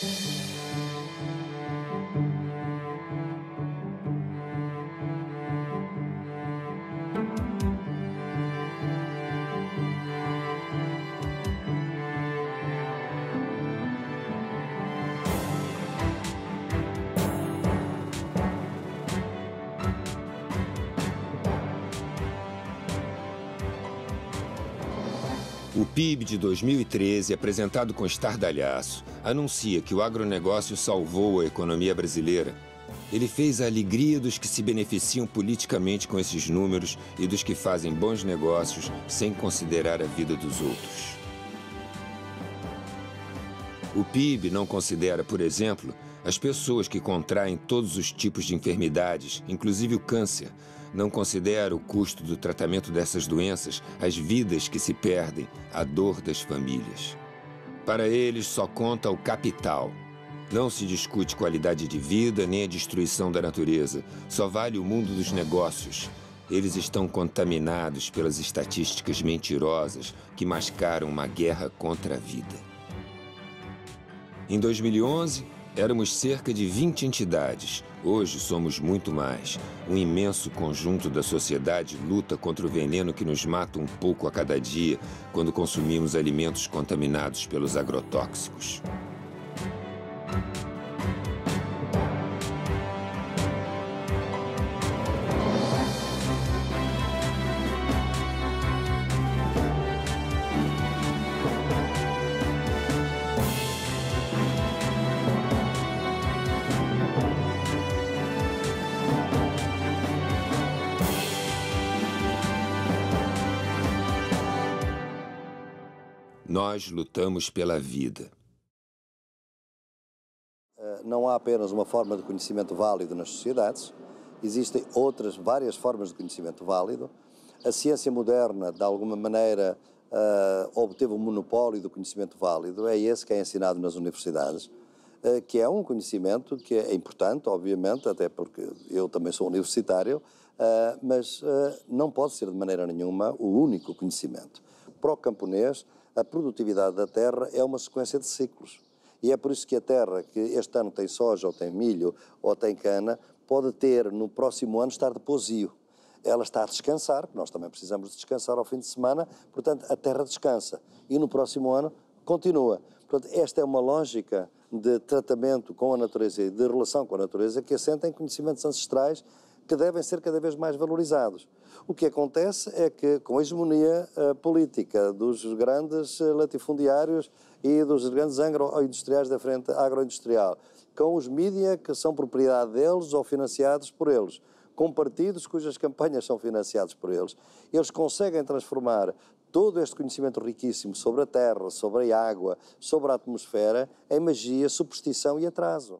O PIB de 2013, apresentado com estardalhaço, anuncia que o agronegócio salvou a economia brasileira. Ele fez a alegria dos que se beneficiam politicamente com esses números e dos que fazem bons negócios sem considerar a vida dos outros. O PIB não considera, por exemplo, as pessoas que contraem todos os tipos de enfermidades, inclusive o câncer. Não considera o custo do tratamento dessas doenças, as vidas que se perdem, a dor das famílias. Para eles só conta o capital. Não se discute qualidade de vida nem a destruição da natureza. Só vale o mundo dos negócios. Eles estão contaminados pelas estatísticas mentirosas que mascaram uma guerra contra a vida. Em 2011, éramos cerca de 20 entidades. Hoje somos muito mais. Um imenso conjunto da sociedade luta contra o veneno que nos mata um pouco a cada dia quando consumimos alimentos contaminados pelos agrotóxicos. Nós lutamos pela vida. Não há apenas uma forma de conhecimento válido nas sociedades, existem várias formas de conhecimento válido. A ciência moderna, de alguma maneira, obteve um monopólio do conhecimento válido, é esse que é ensinado nas universidades, que é um conhecimento que é importante, obviamente, até porque eu também sou universitário, mas não pode ser de maneira nenhuma o único conhecimento. Para o camponês, a produtividade da terra é uma sequência de ciclos. E é por isso que a terra, que este ano tem soja, ou tem milho, ou tem cana, pode ter, no próximo ano, estar de pousio. Ela está a descansar, nós também precisamos de descansar ao fim de semana, portanto, a terra descansa. E no próximo ano, continua. Portanto, esta é uma lógica de tratamento com a natureza e de relação com a natureza que assenta em conhecimentos ancestrais que devem ser cada vez mais valorizados. O que acontece é que, com a hegemonia política dos grandes latifundiários e dos grandes agroindustriais da frente agroindustrial, com os mídia que são propriedade deles ou financiados por eles, com partidos cujas campanhas são financiados por eles, eles conseguem transformar todo este conhecimento riquíssimo sobre a terra, sobre a água, sobre a atmosfera, em magia, superstição e atraso.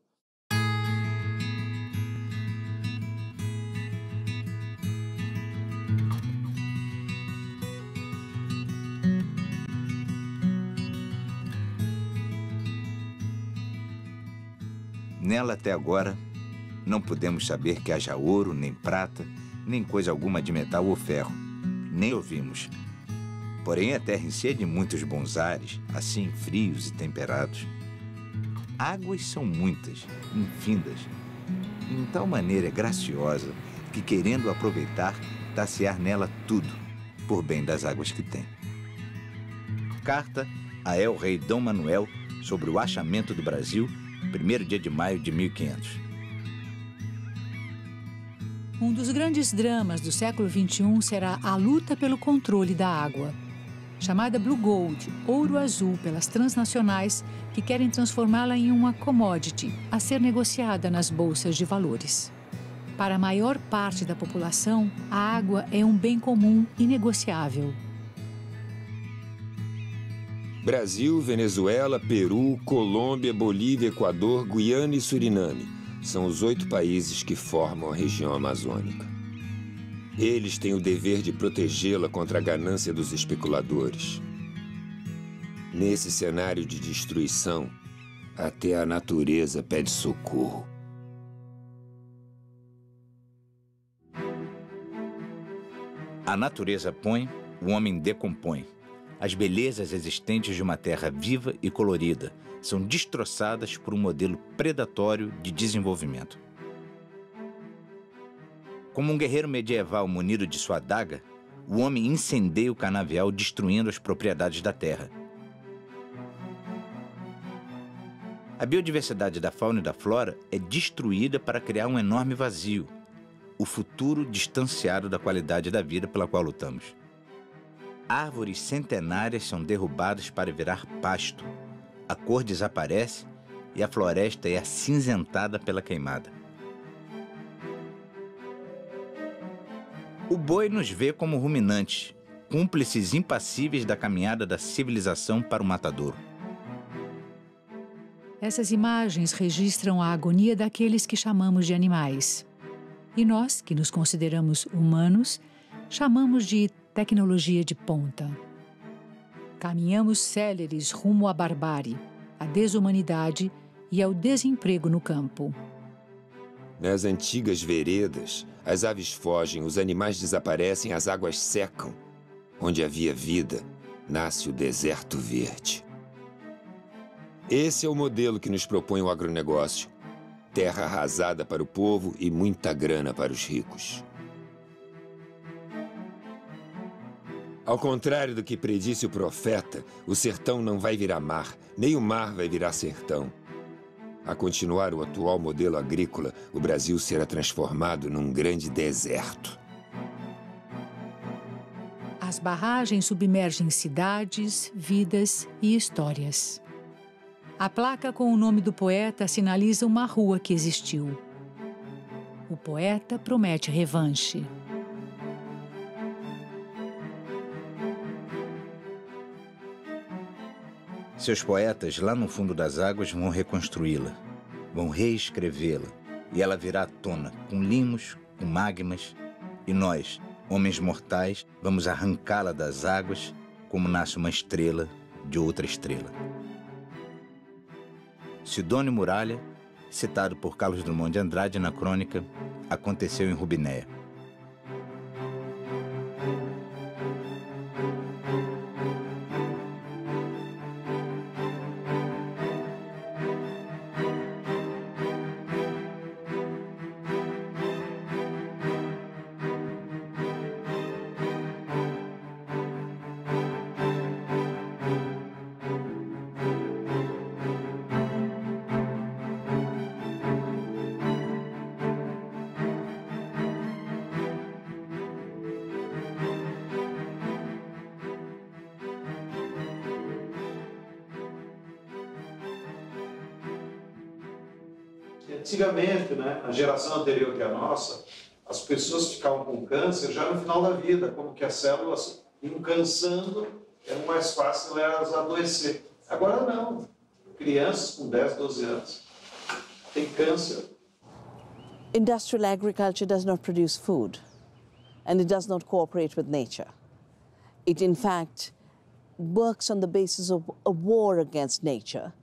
Nela, até agora, não podemos saber que haja ouro, nem prata, nem coisa alguma de metal ou ferro. Nem ouvimos. Porém, a terra enche de muitos bons ares, assim frios e temperados. Águas são muitas, infindas, e em tal maneira graciosa que, querendo aproveitar, tacear nela tudo, por bem das águas que tem. Carta a El-Rei Dom Manuel sobre o achamento do Brasil, 1º dia de maio de 1500. Um dos grandes dramas do século XXI será a luta pelo controle da água. Chamada Blue Gold, ouro azul, pelas transnacionais que querem transformá-la em uma commodity a ser negociada nas bolsas de valores. Para a maior parte da população, a água é um bem comum inegociável. Brasil, Venezuela, Peru, Colômbia, Bolívia, Equador, Guiana e Suriname são os 8 países que formam a região amazônica. Eles têm o dever de protegê-la contra a ganância dos especuladores. Nesse cenário de destruição, até a natureza pede socorro. A natureza põe, o homem decompõe. As belezas existentes de uma terra viva e colorida são destroçadas por um modelo predatório de desenvolvimento. Como um guerreiro medieval munido de sua adaga, o homem incendeia o canavial destruindo as propriedades da terra. A biodiversidade da fauna e da flora é destruída para criar um enorme vazio, o futuro distanciado da qualidade da vida pela qual lutamos. Árvores centenárias são derrubadas para virar pasto. A cor desaparece e a floresta é acinzentada pela queimada. O boi nos vê como ruminantes, cúmplices impassíveis da caminhada da civilização para o matadouro. Essas imagens registram a agonia daqueles que chamamos de animais. E nós, que nos consideramos humanos, chamamos de tecnologia de ponta. Caminhamos céleres rumo à barbárie, à desumanidade e ao desemprego no campo. Nas antigas veredas, as aves fogem, os animais desaparecem, as águas secam. Onde havia vida, nasce o deserto verde. Esse é o modelo que nos propõe o agronegócio. Terra arrasada para o povo e muita grana para os ricos. Ao contrário do que predisse o profeta, o sertão não vai virar mar, nem o mar vai virar sertão. A continuar o atual modelo agrícola, o Brasil será transformado num grande deserto. As barragens submergem cidades, vidas e histórias. A placa com o nome do poeta sinaliza uma rua que existiu. O poeta promete revanche. Seus poetas, lá no fundo das águas, vão reconstruí-la, vão reescrevê-la, e ela virá à tona, com limos, com magmas, e nós, homens mortais, vamos arrancá-la das águas, como nasce uma estrela de outra estrela. Sidônio Muralha, citado por Carlos Drummond de Andrade na crônica Aconteceu em Rubinéia. Antigamente, né, na geração anterior que a nossa, as pessoas ficavam com câncer já no final da vida, como que as células iam cansando, era mais fácil elas adoecer. Agora não. Crianças com 10, 12 anos têm câncer. Industrial agriculture does not produce food, and it does not cooperate with nature. It, in fact, works on the basis of a war against nature.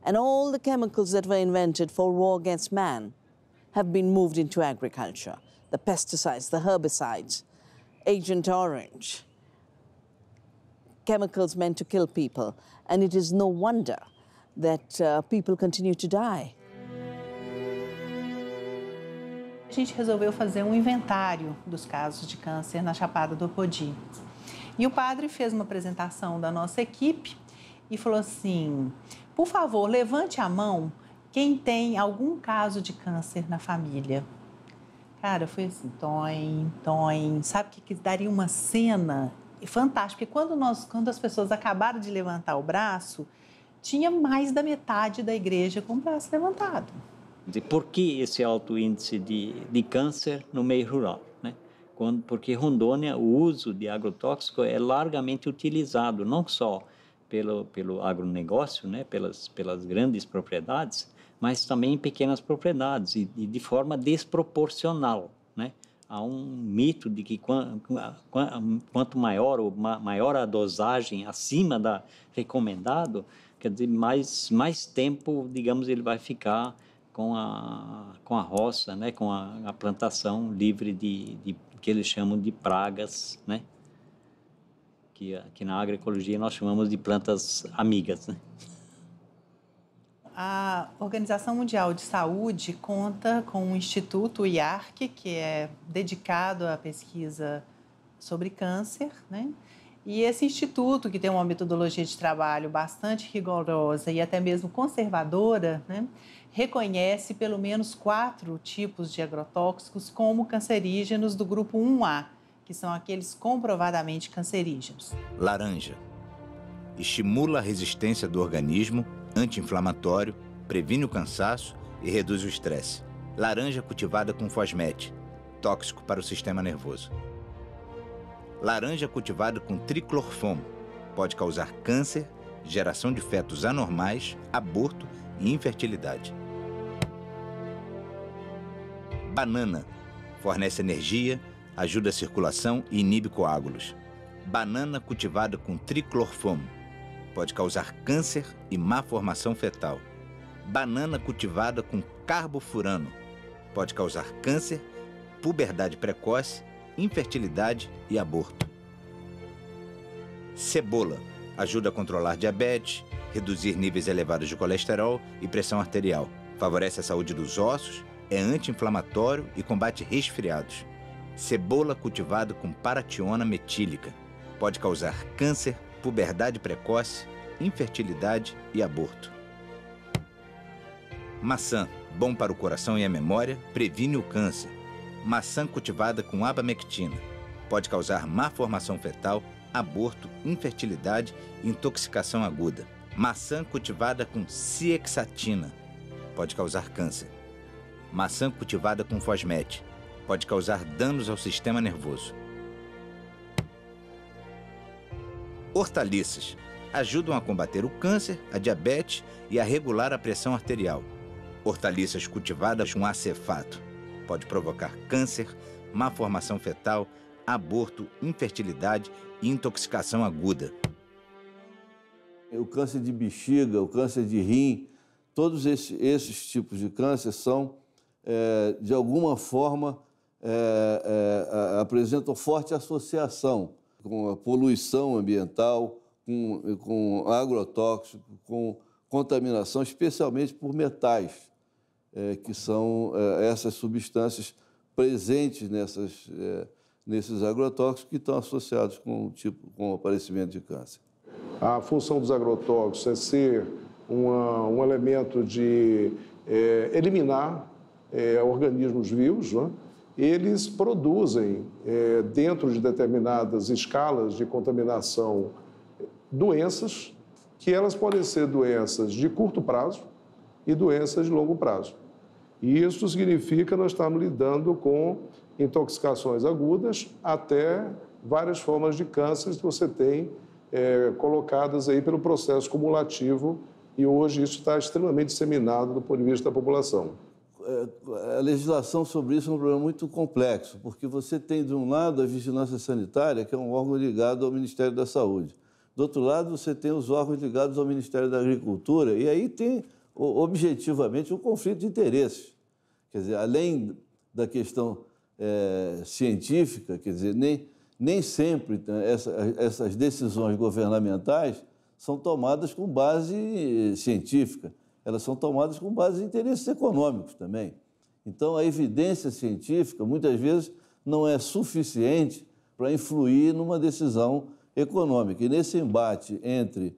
And all the chemicals that were invented for war against man have been moved into agriculture. The pesticides, the herbicides, Agent Orange, chemicals meant to kill people. And it is no wonder that people continue to die. A gente resolveu fazer um inventário dos casos de câncer na Chapada do Apodi. E o padre fez uma apresentação da nossa equipe e falou assim: por favor, levante a mão quem tem algum caso de câncer na família. Cara, foi assim, toim, toim. Sabe que daria uma cena fantástica? Porque quando as pessoas acabaram de levantar o braço, tinha mais da metade da igreja com o braço levantado. Por que esse alto índice de câncer no meio rural, né? Porque em Rondônia o uso de agrotóxico é largamente utilizado, não só pelo agronegócio, né? pelas grandes propriedades, mas também em pequenas propriedades e de forma desproporcional, né? Há um mito de que quanto maior a dosagem acima da recomendado, quer dizer, mais tempo, digamos, ele vai ficar com a roça, né? Com a plantação livre de que eles chamam de pragas, né? que na agroecologia nós chamamos de plantas amigas, né? A Organização Mundial de Saúde conta com um instituto, o IARC, que é dedicado à pesquisa sobre câncer, né? E esse instituto, que tem uma metodologia de trabalho bastante rigorosa e até mesmo conservadora, né, reconhece pelo menos 4 tipos de agrotóxicos como cancerígenos do grupo 1A, que são aqueles comprovadamente cancerígenos. Laranja. Estimula a resistência do organismo, anti-inflamatório, previne o cansaço e reduz o estresse. Laranja cultivada com fosmete, tóxico para o sistema nervoso. Laranja cultivada com triclorfon, pode causar câncer, geração de fetos anormais, aborto e infertilidade. Banana. Fornece energia, ajuda a circulação e inibe coágulos. Banana cultivada com triclorfon, pode causar câncer e má formação fetal. Banana cultivada com carbofurano, pode causar câncer, puberdade precoce, infertilidade e aborto. Cebola. Ajuda a controlar diabetes, reduzir níveis elevados de colesterol e pressão arterial. Favorece a saúde dos ossos, é anti-inflamatório e combate resfriados. Cebola cultivada com parationa metílica. Pode causar câncer, puberdade precoce, infertilidade e aborto. Maçã. Bom para o coração e a memória, previne o câncer. Maçã cultivada com abamectina. Pode causar má formação fetal, aborto, infertilidade e intoxicação aguda. Maçã cultivada com ciexatina. Pode causar câncer. Maçã cultivada com fosmete. Pode causar danos ao sistema nervoso. Hortaliças. Ajudam a combater o câncer, a diabetes e a regular a pressão arterial. Hortaliças cultivadas com acefato. Pode provocar câncer, má formação fetal, aborto, infertilidade e intoxicação aguda. O câncer de bexiga, o câncer de rim, todos esses tipos de câncer são, de alguma forma, apresentam forte associação com a poluição ambiental, com agrotóxico, com contaminação, especialmente por metais, que são essas substâncias presentes nesses agrotóxicos que estão associados com o aparecimento de câncer. A função dos agrotóxicos é ser um elemento de eliminar organismos vivos, né? Eles produzem, dentro de determinadas escalas de contaminação, doenças, que elas podem ser doenças de curto prazo e doenças de longo prazo. E isso significa que nós estamos lidando com intoxicações agudas até várias formas de câncer que você tem colocadas aí pelo processo cumulativo, e hoje isso está extremamente disseminado do ponto de vista da população. A legislação sobre isso é um problema muito complexo, porque você tem, de um lado, a vigilância sanitária, que é um órgão ligado ao Ministério da Saúde. Do outro lado, você tem os órgãos ligados ao Ministério da Agricultura, e aí tem, objetivamente, um conflito de interesses. Quer dizer, além da questão científica, quer dizer, nem sempre essas decisões governamentais são tomadas com base científica. Elas são tomadas com base em interesses econômicos também. Então, a evidência científica, muitas vezes, não é suficiente para influir numa decisão econômica. E nesse embate entre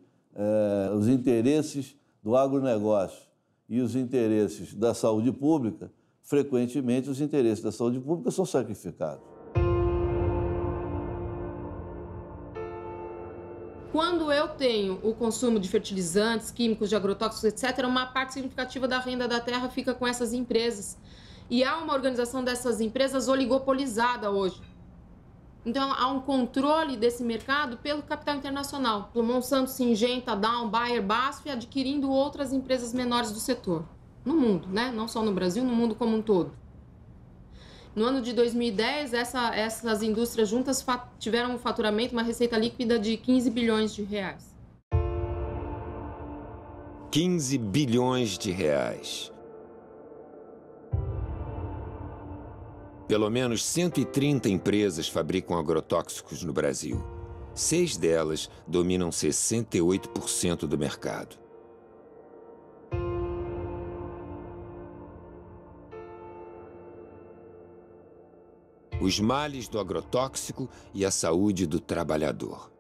os interesses do agronegócio e os interesses da saúde pública, frequentemente os interesses da saúde pública são sacrificados. Quando eu tenho o consumo de fertilizantes, químicos, de agrotóxicos, etc., uma parte significativa da renda da terra fica com essas empresas. E há uma organização dessas empresas oligopolizada hoje. Então, há um controle desse mercado pelo capital internacional, pelo Monsanto, Syngenta, Dow, Bayer, BASF, adquirindo outras empresas menores do setor. No mundo, né? Não só no Brasil, no mundo como um todo. No ano de 2010, essas indústrias juntas tiveram um faturamento, uma receita líquida de 15 bilhões de reais. 15 bilhões de reais. Pelo menos 130 empresas fabricam agrotóxicos no Brasil. 6 delas dominam 68% do mercado. Os males do agrotóxico e a saúde do trabalhador.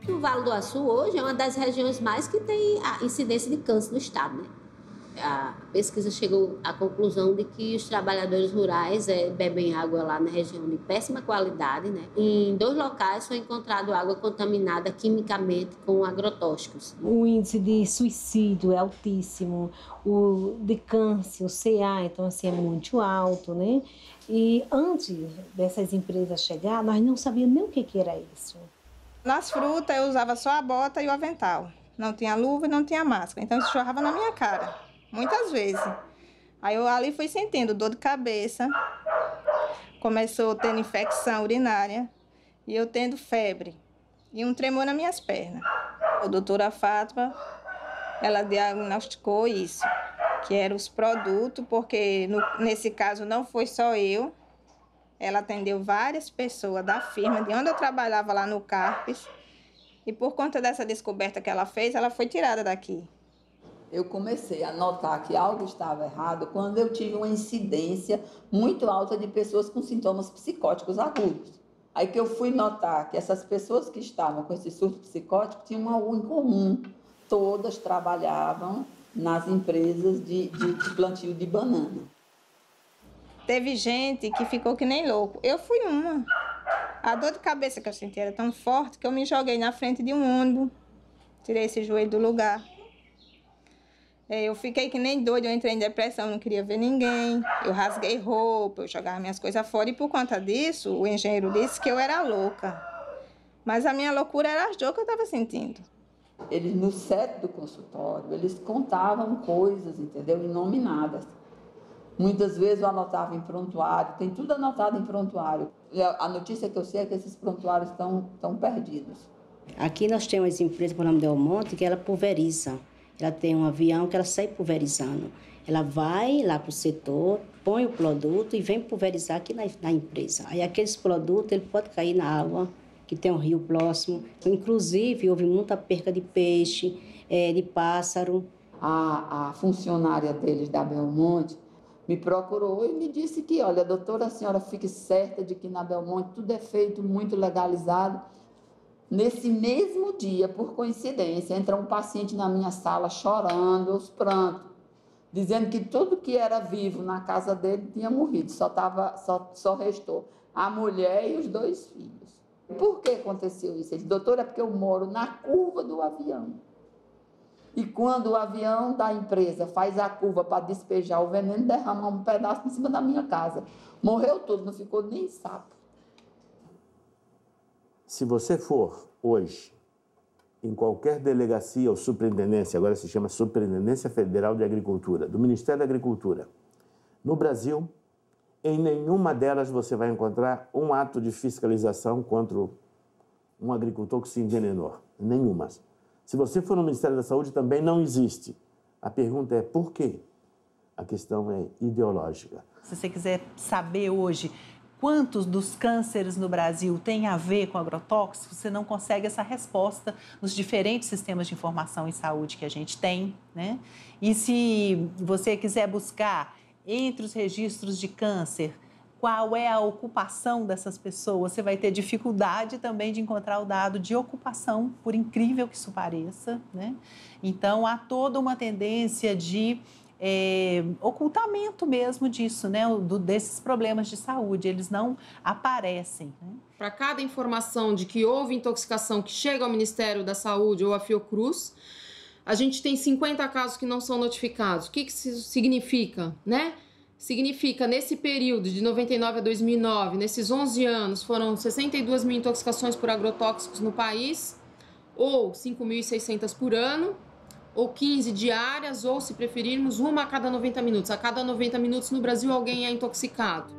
O Vale do Açu hoje é uma das regiões mais que tem a incidência de câncer no estado, né? A pesquisa chegou à conclusão de que os trabalhadores rurais bebem água lá na região de péssima qualidade, né? Em 2 locais foi encontrado água contaminada quimicamente com agrotóxicos. O índice de suicídio é altíssimo, o de câncer, o CA, então assim, é muito alto, né? E antes dessas empresas chegar, nós não sabíamos nem o que era isso. Nas frutas eu usava só a bota e o avental. Não tinha luva e não tinha máscara, então isso jorrava na minha cara. Muitas vezes. Aí eu ali fui sentindo dor de cabeça, começou tendo infecção urinária e eu tendo febre e um tremor nas minhas pernas. A doutora Fátima, ela diagnosticou isso, que eram os produtos, porque nesse caso não foi só eu, ela atendeu várias pessoas da firma, de onde eu trabalhava lá no Carpes, e por conta dessa descoberta que ela fez, ela foi tirada daqui. Eu comecei a notar que algo estava errado quando eu tive uma incidência muito alta de pessoas com sintomas psicóticos agudos. Aí que eu fui notar que essas pessoas que estavam com esse surto psicótico tinham algo em comum. Todas trabalhavam nas empresas de plantio de banana. Teve gente que ficou que nem louco. Eu fui uma. A dor de cabeça que eu senti era tão forte que eu me joguei na frente de um ônibus. Tirei esse joelho do lugar. Eu fiquei que nem doida, eu entrei em depressão, não queria ver ninguém. Eu rasguei roupa, eu jogava minhas coisas fora. E por conta disso, o engenheiro disse que eu era louca. Mas a minha loucura era as dores que eu estava sentindo. Eles, no set do consultório, eles contavam coisas, entendeu? Inominadas. Muitas vezes eu anotava em prontuário, tem tudo anotado em prontuário. A notícia que eu sei é que esses prontuários estão perdidos. Aqui nós temos uma empresa por nome Del Monte que ela pulveriza. Ela tem um avião que ela sai pulverizando. Ela vai lá para o setor, põe o produto e vem pulverizar aqui na empresa. Aí aqueles produtos ele pode cair na água, que tem um rio próximo. Inclusive, houve muita perca de peixe, de pássaro. A funcionária deles da Belmonte me procurou e me disse que, olha, doutora, a senhora fique certa de que na Belmonte tudo é feito muito legalizado. Nesse mesmo dia, por coincidência, entra um paciente na minha sala chorando, aos prantos, dizendo que tudo que era vivo na casa dele tinha morrido, só restou a mulher e os 2 filhos. Por que aconteceu isso? Ele disse, doutora, é porque eu moro na curva do avião. E quando o avião da empresa faz a curva para despejar o veneno, derrama um pedaço em cima da minha casa. Morreu tudo, não ficou nem sapo. Se você for hoje em qualquer delegacia ou superintendência, agora se chama Superintendência Federal de Agricultura, do Ministério da Agricultura, no Brasil, em nenhuma delas você vai encontrar um ato de fiscalização contra um agricultor que se envenenou. Nenhuma. Se você for no Ministério da Saúde, também não existe. A pergunta é por quê? A questão é ideológica. Se você quiser saber hoje quantos dos cânceres no Brasil têm a ver com agrotóxicos, você não consegue essa resposta nos diferentes sistemas de informação em saúde que a gente tem, né? E se você quiser buscar entre os registros de câncer qual é a ocupação dessas pessoas, você vai ter dificuldade também de encontrar o dado de ocupação, por incrível que isso pareça, né? Então, há toda uma tendência de ocultamento mesmo disso, né? Desses problemas de saúde, eles não aparecem, né? Para cada informação de que houve intoxicação que chega ao Ministério da Saúde ou à Fiocruz, a gente tem 50 casos que não são notificados. O que isso significa, né? Significa, nesse período de 99 a 2009, nesses 11 anos, foram 62 mil intoxicações por agrotóxicos no país, ou 5.600 por ano, ou 15 diárias, ou, se preferirmos, uma a cada 90 minutos. A cada 90 minutos no Brasil alguém é intoxicado.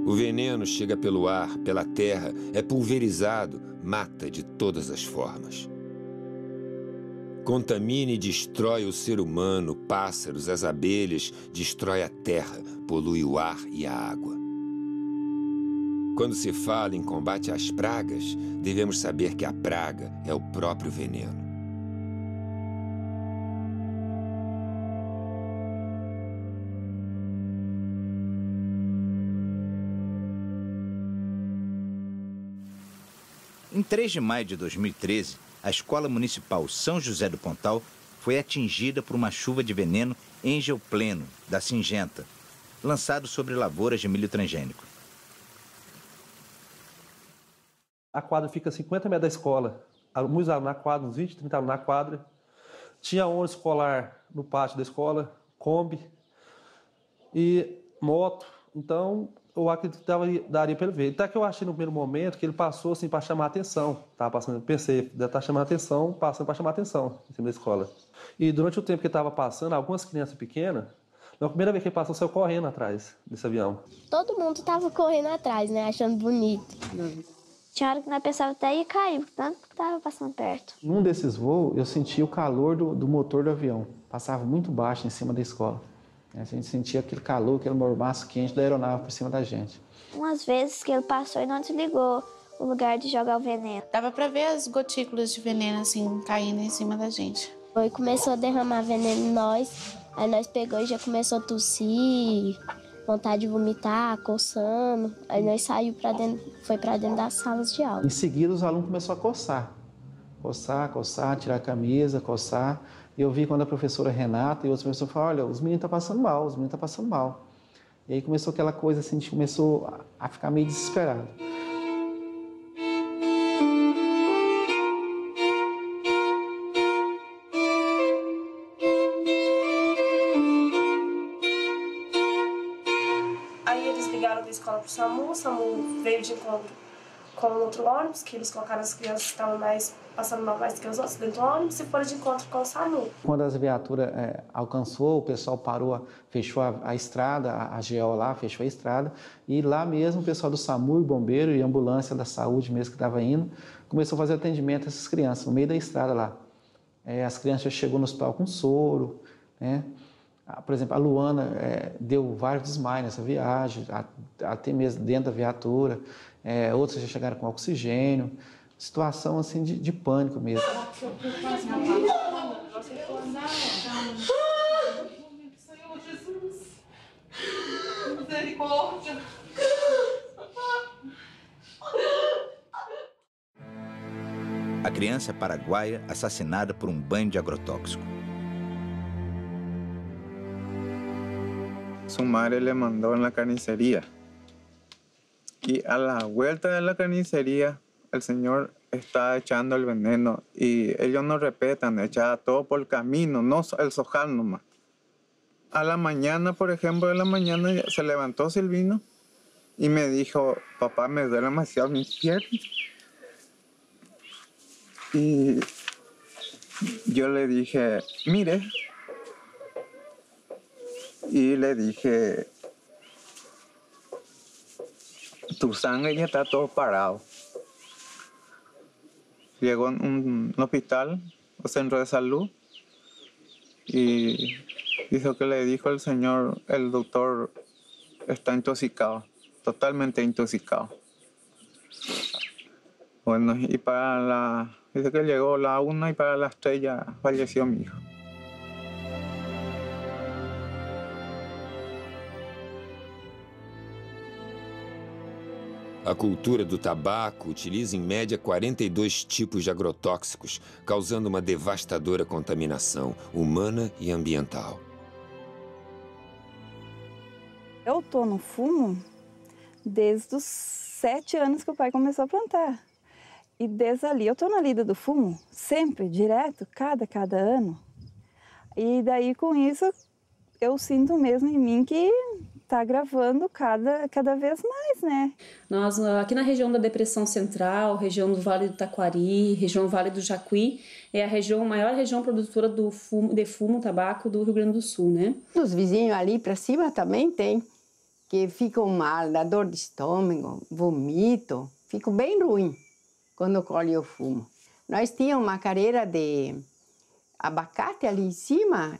O veneno chega pelo ar, pela terra, é pulverizado, mata de todas as formas. Contamina e destrói o ser humano, pássaros, as abelhas, destrói a terra, polui o ar e a água. Quando se fala em combate às pragas, devemos saber que a praga é o próprio veneno. Em 3 de maio de 2013, a Escola Municipal São José do Pontal foi atingida por uma chuva de veneno Engelpleno, da Singenta, lançado sobre lavouras de milho transgênico. A quadra fica a 50 metros da escola. Muitos alunos na quadra, uns 20, 30 alunos na quadra. Tinha ônibus escolar no pátio da escola, Kombi e moto. Então, eu acredito que daria para ele ver. Até que eu achei no primeiro momento que ele passou assim para chamar a atenção. Pensei, deve estar chamando a atenção, passando para chamar a atenção em cima da escola. E durante o tempo que ele estava passando, algumas crianças pequenas, na primeira vez que ele passou, saiu correndo atrás desse avião. Todo mundo estava correndo atrás, né? Achando bonito. Tinha hora que nós pensávamos até ia cair, tanto que estava passando perto. Num desses voos, eu senti o calor do motor do avião. Passava muito baixo em cima da escola. A gente sentia aquele calor, aquele mormaço quente da aeronave por cima da gente. Umas vezes que ele passou e não desligou o lugar de jogar o veneno. Dava para ver as gotículas de veneno assim caindo em cima da gente. Aí começou a derramar veneno em nós, aí nós pegou e já começou a tossir, vontade de vomitar, coçando. Aí nós saímos foi para dentro das salas de aula. Em seguida os alunos começaram a coçar. Coçar, tirar a camisa, coçar. E eu vi quando a professora Renata e outros professores falaram, olha, os meninos estão passando mal, os meninos estão passando mal. E aí começou aquela coisa assim, a gente começou a ficar meio desesperado. Aí eles ligaram da escola para o SAMU veio de encontro com outro ônibus, que eles colocaram as crianças que estavam passando mal mais que os outros dentro do ônibus e foram de encontro com o SAMU. Quando as viaturas alcançou, o pessoal parou, fechou a estrada, a GO lá, fechou a estrada, e lá mesmo o pessoal do SAMU, bombeiro e ambulância da saúde mesmo que estava indo, começou a fazer atendimento a essas crianças, no meio da estrada lá. As crianças já chegou no hospital com soro, né? Por exemplo, a Luana deu vários desmaios nessa viagem, até mesmo dentro da viatura. Outros já chegaram com oxigênio. Situação assim de pânico mesmo. Senhor Jesus, misericórdia. A criança paraguaia assassinada por um banho de agrotóxico. Su madre le mandó en la carnicería y a la vuelta de la carnicería el señor está echando el veneno y ellos no respetan, echaba todo por el camino, no el sojal nomás. A la mañana, por ejemplo, de la mañana se levantó Silvino y me dijo, papá, me duele demasiado mis piernas. Y yo le dije, mire, y le dije, tu sangre ya está todo parado. Llegó a un hospital o centro de salud y dijo que le dijo el señor, el doctor está intoxicado, totalmente intoxicado. Bueno, y dice que llegó la 1 y para las 3 ya falleció mi hijo. A cultura do tabaco utiliza em média 42 tipos de agrotóxicos, causando uma devastadora contaminação humana e ambiental. Eu estou no fumo desde os 7 anos que o pai começou a plantar. E desde ali, eu estou na lida do fumo, sempre, direto, cada ano. E daí, com isso, eu sinto mesmo em mim que está agravando cada vez mais, né? Nós, aqui na região da Depressão Central, região do Vale do Taquari, região Vale do Jacuí, é a maior região produtora de fumo, tabaco do Rio Grande do Sul, né? Os vizinhos ali para cima também tem, que fico mal, dá dor de estômago, vomito, fico bem ruim quando colho o fumo. Nós tínhamos uma carreira de abacate ali em cima,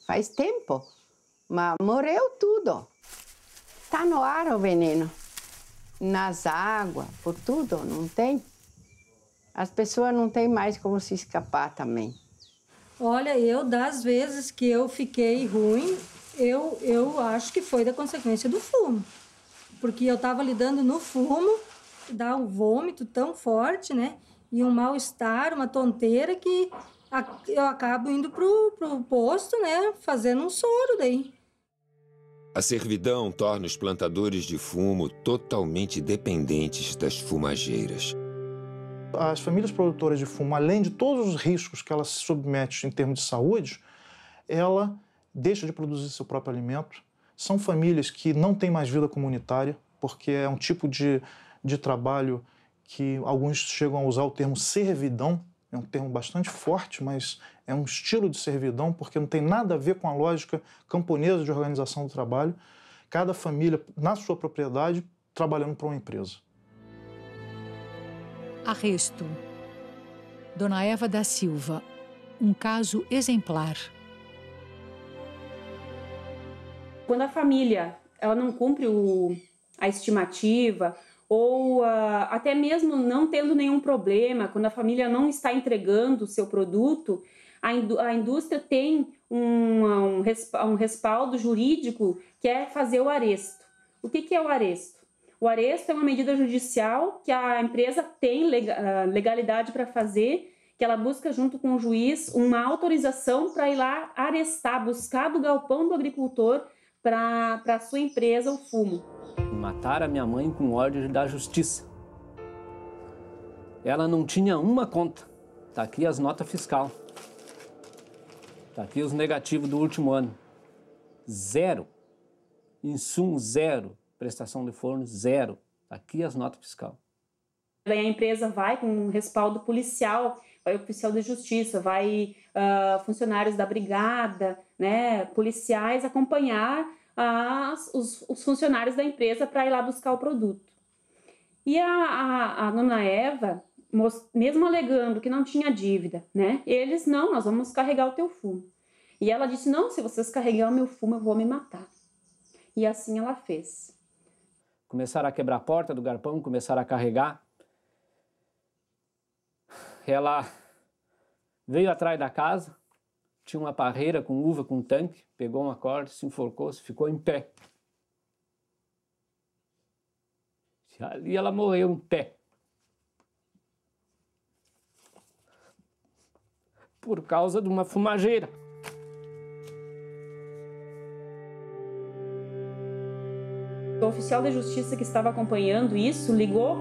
faz tempo, mas morreu tudo. Está no ar o veneno, nas águas, por tudo, não tem. As pessoas não têm mais como se escapar também. Olha, das vezes que eu fiquei ruim, eu acho que foi da consequência do fumo. Porque eu estava lidando no fumo, dá um vômito tão forte, né? E um mal-estar, uma tonteira que eu acabo indo pro posto, né? Fazendo um soro daí. A servidão torna os plantadores de fumo totalmente dependentes das fumageiras. As famílias produtoras de fumo, além de todos os riscos que ela se submete em termos de saúde, ela deixa de produzir seu próprio alimento. São famílias que não têm mais vida comunitária, porque é um tipo de trabalho que alguns chegam a usar o termo servidão. É um termo bastante forte, mas é um estilo de servidão, porque não tem nada a ver com a lógica camponesa de organização do trabalho. Cada família, na sua propriedade, trabalhando para uma empresa. Arresto. Dona Eva da Silva, um caso exemplar. Quando a família ela não cumpre a estimativa, ou até mesmo não tendo nenhum problema, quando a família não está entregando o seu produto, a indústria tem um respaldo jurídico que é fazer o aresto. O que é o aresto? O aresto é uma medida judicial que a empresa tem legalidade para fazer, que ela busca junto com o juiz uma autorização para ir lá arestar, buscar do galpão do agricultor para a sua empresa o fumo. Mataram a minha mãe com ordem da justiça. Ela não tinha uma conta. Tá aqui as notas fiscal. Tá aqui os negativos do último ano. 0. Insumo 0. Prestação de forno 0. Tá aqui as notas fiscal. Daí a empresa vai com um respaldo policial, vai oficial de justiça, vai funcionários da brigada, né, policiais acompanhar os funcionários da empresa para ir lá buscar o produto. E a dona Eva, mesmo alegando que não tinha dívida, né, eles, não, nós vamos carregar o teu fumo. E ela disse, não, se vocês carregarem o meu fumo, eu vou me matar. E assim ela fez. Começaram a quebrar a porta do galpão, começaram a carregar. Ela veio atrás da casa, tinha uma parreira com uva, com tanque, pegou uma corda, se enforcou, ficou em pé. E ali ela morreu em pé. Por causa de uma fumageira. O oficial de justiça que estava acompanhando isso ligou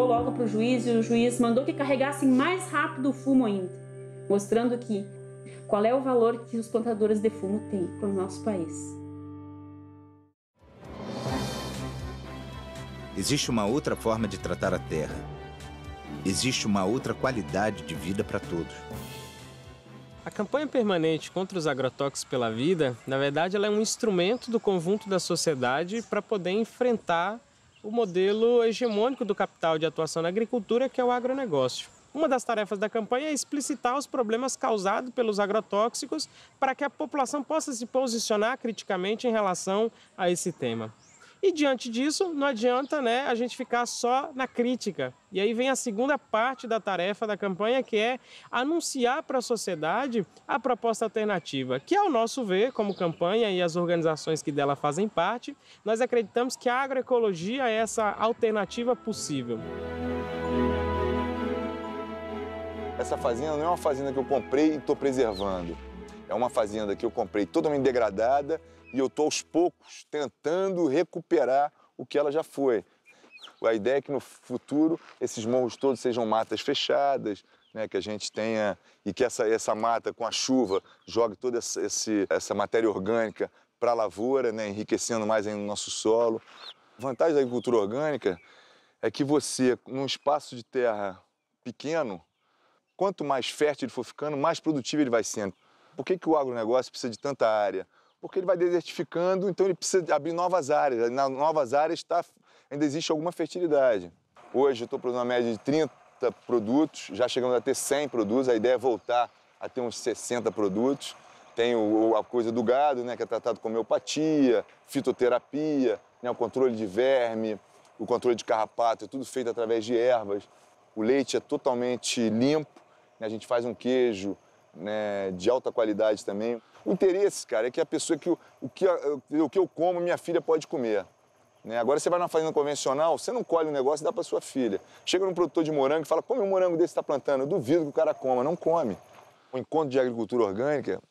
logo para o juiz e o juiz mandou que carregassem mais rápido o fumo ainda, mostrando que qual é o valor que os plantadores de fumo têm para o nosso país. Existe uma outra forma de tratar a terra. Existe uma outra qualidade de vida para todos. A campanha permanente contra os agrotóxicos pela vida, na verdade, ela é um instrumento do conjunto da sociedade para poder enfrentar o modelo hegemônico do capital de atuação na agricultura, que é o agronegócio. Uma das tarefas da campanha é explicitar os problemas causados pelos agrotóxicos para que a população possa se posicionar criticamente em relação a esse tema. E diante disso, não adianta, né, a gente ficar só na crítica. E aí vem a segunda parte da tarefa da campanha, que é anunciar para a sociedade a proposta alternativa, que, ao nosso ver, como campanha e as organizações que dela fazem parte, nós acreditamos que a agroecologia é essa alternativa possível. Essa fazenda não é uma fazenda que eu comprei e estou preservando. É uma fazenda que eu comprei totalmente degradada e eu estou, aos poucos, tentando recuperar o que ela já foi. A ideia é que, no futuro, esses morros todos sejam matas fechadas, né, que a gente tenha, e que essa mata, com a chuva, jogue toda essa matéria orgânica para a lavoura, né, enriquecendo mais ainda o nosso solo. A vantagem da agricultura orgânica é que você, num espaço de terra pequeno, quanto mais fértil ele for ficando, mais produtivo ele vai sendo. Por que o agronegócio precisa de tanta área? porque ele vai desertificando, então ele precisa abrir novas áreas. Nas novas áreas ainda existe alguma fertilidade. Hoje eu estou produzindo uma média de 30 produtos, já chegamos a ter 100 produtos, a ideia é voltar a ter uns 60 produtos. Tem a coisa do gado, né, que é tratado com homeopatia, fitoterapia, né, o controle de verme, o controle de carrapato, é tudo feito através de ervas. O leite é totalmente limpo, né, a gente faz um queijo, né, de alta qualidade também. O interesse, cara, é que a pessoa, o que eu como, minha filha pode comer. Né? Agora você vai numa fazenda convencional, você não colhe um negócio e dá para sua filha. Chega num produtor de morango e fala, come um morango desse que você está plantando. Eu duvido que o cara coma, não come. O encontro de agricultura orgânica,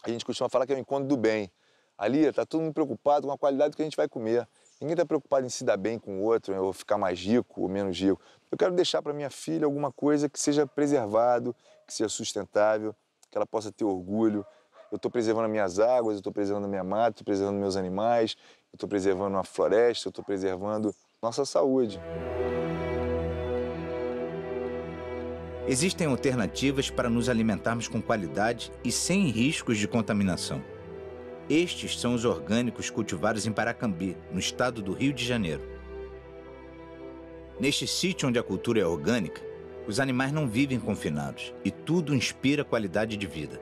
a gente costuma falar que é o encontro do bem. Ali está todo mundo preocupado com a qualidade do que a gente vai comer. Ninguém está preocupado em se dar bem com o outro, ou ficar mais rico ou menos rico. Eu quero deixar para minha filha alguma coisa que seja preservado, que seja sustentável, que ela possa ter orgulho. Eu estou preservando as minhas águas, eu estou preservando a minha mata, estou preservando meus animais, eu estou preservando a floresta, eu estou preservando nossa saúde. Existem alternativas para nos alimentarmos com qualidade e sem riscos de contaminação. Estes são os orgânicos cultivados em Paracambi, no estado do Rio de Janeiro. Neste sítio onde a cultura é orgânica, os animais não vivem confinados e tudo inspira qualidade de vida.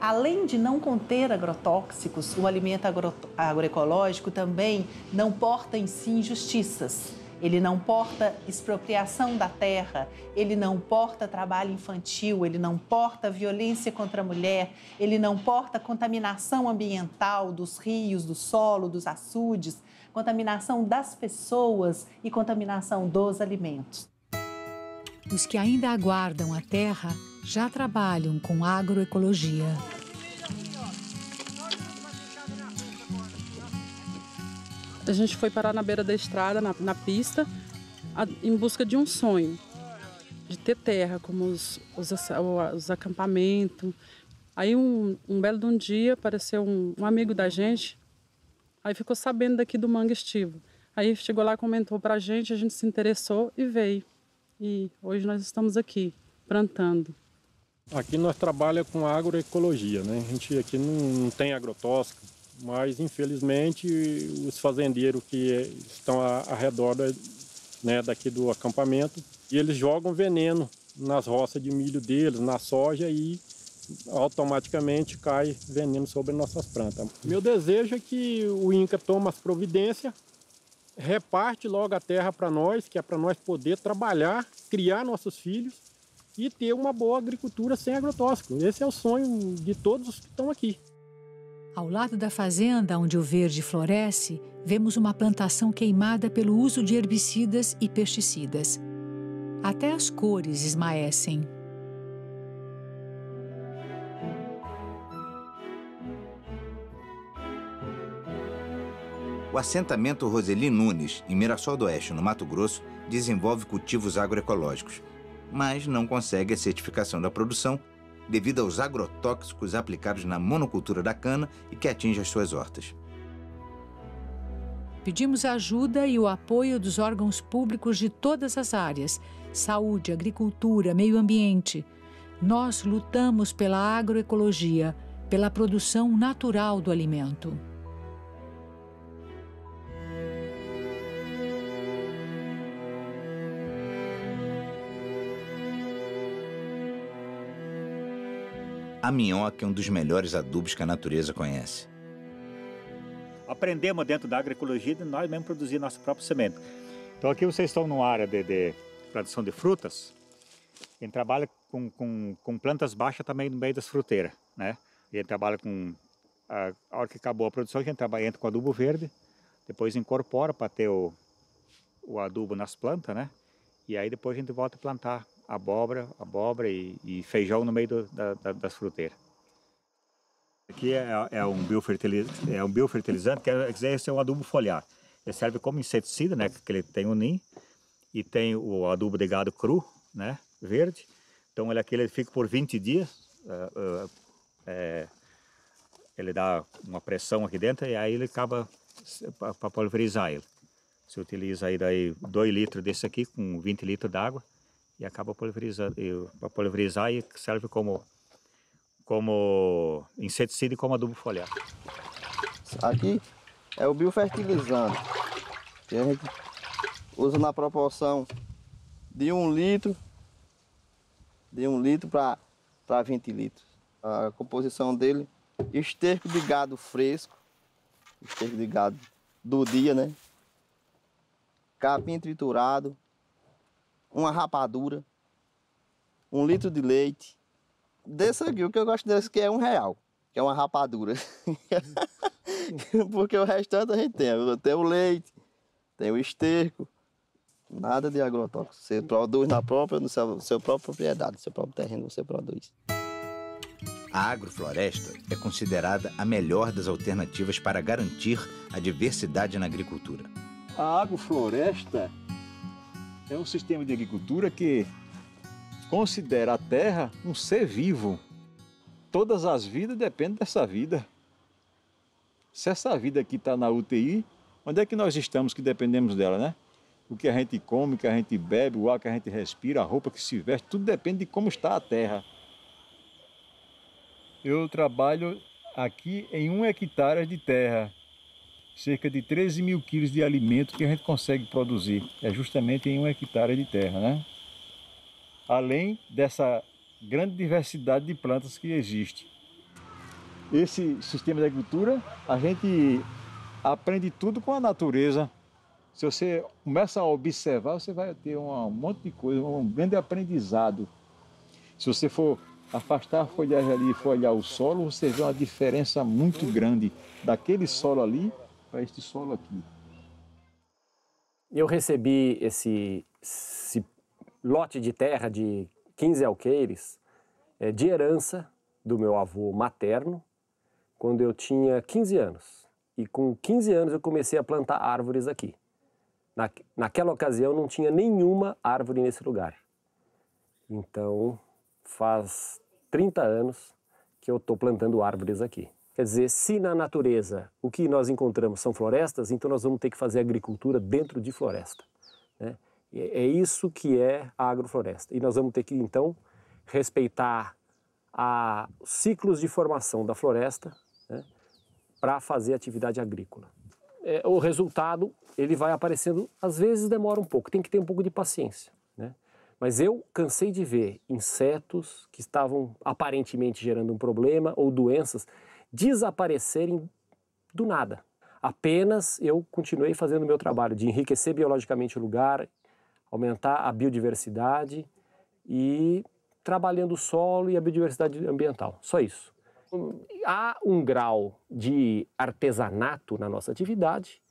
Além de não conter agrotóxicos, o alimento agroecológico também não porta em si injustiças. Ele não porta expropriação da terra, ele não porta trabalho infantil, ele não porta violência contra a mulher, ele não porta contaminação ambiental dos rios, do solo, dos açudes, contaminação das pessoas e contaminação dos alimentos. Os que ainda aguardam a terra já trabalham com agroecologia. A gente foi parar na beira da estrada, na pista, em busca de um sonho, de ter terra, como os acampamentos. Aí um belo de um dia apareceu um amigo da gente, aí ficou sabendo daqui do Mangue Estivo. Aí chegou lá, comentou pra gente, a gente se interessou e veio. E hoje nós estamos aqui, plantando. Aqui nós trabalhamos com agroecologia, né? A gente aqui não tem agrotóxico, mas infelizmente os fazendeiros que estão ao redor né, daqui do acampamento, eles jogam veneno nas roças de milho deles, na soja, e automaticamente cai veneno sobre nossas plantas. Meu desejo é que o INCRA tome as providências, reparte logo a terra para nós, que é para nós poder trabalhar, criar nossos filhos e ter uma boa agricultura sem agrotóxico. Esse é o sonho de todos os que estão aqui. Ao lado da fazenda onde o verde floresce, vemos uma plantação queimada pelo uso de herbicidas e pesticidas. Até as cores esmaecem. O assentamento Roseli Nunes, em Mirassol do Oeste, no Mato Grosso, desenvolve cultivos agroecológicos, mas não consegue a certificação da produção devido aos agrotóxicos aplicados na monocultura da cana e que atinge as suas hortas. Pedimos ajuda e o apoio dos órgãos públicos de todas as áreas: saúde, agricultura, meio ambiente. Nós lutamos pela agroecologia, pela produção natural do alimento. A minhoca é um dos melhores adubos que a natureza conhece. Aprendemos dentro da agroecologia de nós mesmos produzir nosso próprio semente. Então aqui vocês estão numa área de produção de frutas. A gente trabalha com plantas baixas também no meio das fruteiras, né? A gente trabalha com... A hora que acabou a produção, a gente entra com adubo verde, depois incorpora para ter o adubo nas plantas, né? E aí depois a gente volta a plantar abóbora e feijão no meio das fruteiras. Aqui é um biofertilizante, que é um adubo foliar. Ele serve como inseticida, né, que ele tem o NIM, e tem o adubo de gado cru, né, verde. Então ele fica por 20 dias ele dá uma pressão aqui dentro e aí ele acaba para pulverizar ele. Você utiliza aí daí 2 litros desse aqui com 20 litros d'água e acaba pulverizando, para pulverizar e serve como inseticida e como adubo foliar. Aqui é o biofertilizante, que a gente usa na proporção de 1 litro, para 20 litros. A composição dele, esterco de gado fresco, esterco de gado do dia, né? Capim triturado, uma rapadura, 1 litro de leite. Desse aqui, o que eu gosto desse aqui é R$1, que é uma rapadura. Porque o restante a gente tem o leite, tem o esterco, nada de agrotóxico. Você produz no seu próprio propriedade, no seu próprio terreno você produz. A agrofloresta é considerada a melhor das alternativas para garantir a diversidade na agricultura. A agrofloresta é um sistema de agricultura que considera a terra um ser vivo. Todas as vidas dependem dessa vida. Se essa vida aqui está na UTI, onde é que nós estamos que dependemos dela, né? O que a gente come, o que a gente bebe, o ar que a gente respira, a roupa que se veste, tudo depende de como está a terra. Eu trabalho aqui em 1 hectare de terra, cerca de 13 mil quilos de alimento que a gente consegue produzir. É justamente em 1 hectare de terra, né? Além dessa grande diversidade de plantas que existe. Esse sistema de agricultura, a gente aprende tudo com a natureza. Se você começa a observar, você vai ter um monte de coisa, um grande aprendizado. Se você for afastar a folhagem ali e for olhar o solo, você vê uma diferença muito grande daquele solo ali para este solo aqui. Eu recebi esse lote de terra de 15 alqueires de herança do meu avô materno, quando eu tinha 15 anos. E com 15 anos eu comecei a plantar árvores aqui. Naquela ocasião não tinha nenhuma árvore nesse lugar. Então faz 30 anos que eu estou plantando árvores aqui. Quer dizer, se na natureza o que nós encontramos são florestas, então nós vamos ter que fazer agricultura dentro de floresta, né? É isso que é a agrofloresta. E nós vamos ter que, então, respeitar os ciclos de formação da floresta, né, para fazer atividade agrícola. O resultado, ele vai aparecendo, às vezes demora um pouco, tem que ter um pouco de paciência, né? Mas eu cansei de ver insetos que estavam aparentemente gerando um problema ou doenças desaparecerem do nada. Apenas eu continuei fazendo o meu trabalho de enriquecer biologicamente o lugar, aumentar a biodiversidade e trabalhando o solo e a biodiversidade ambiental. Só isso. Há um grau de artesanato na nossa atividade,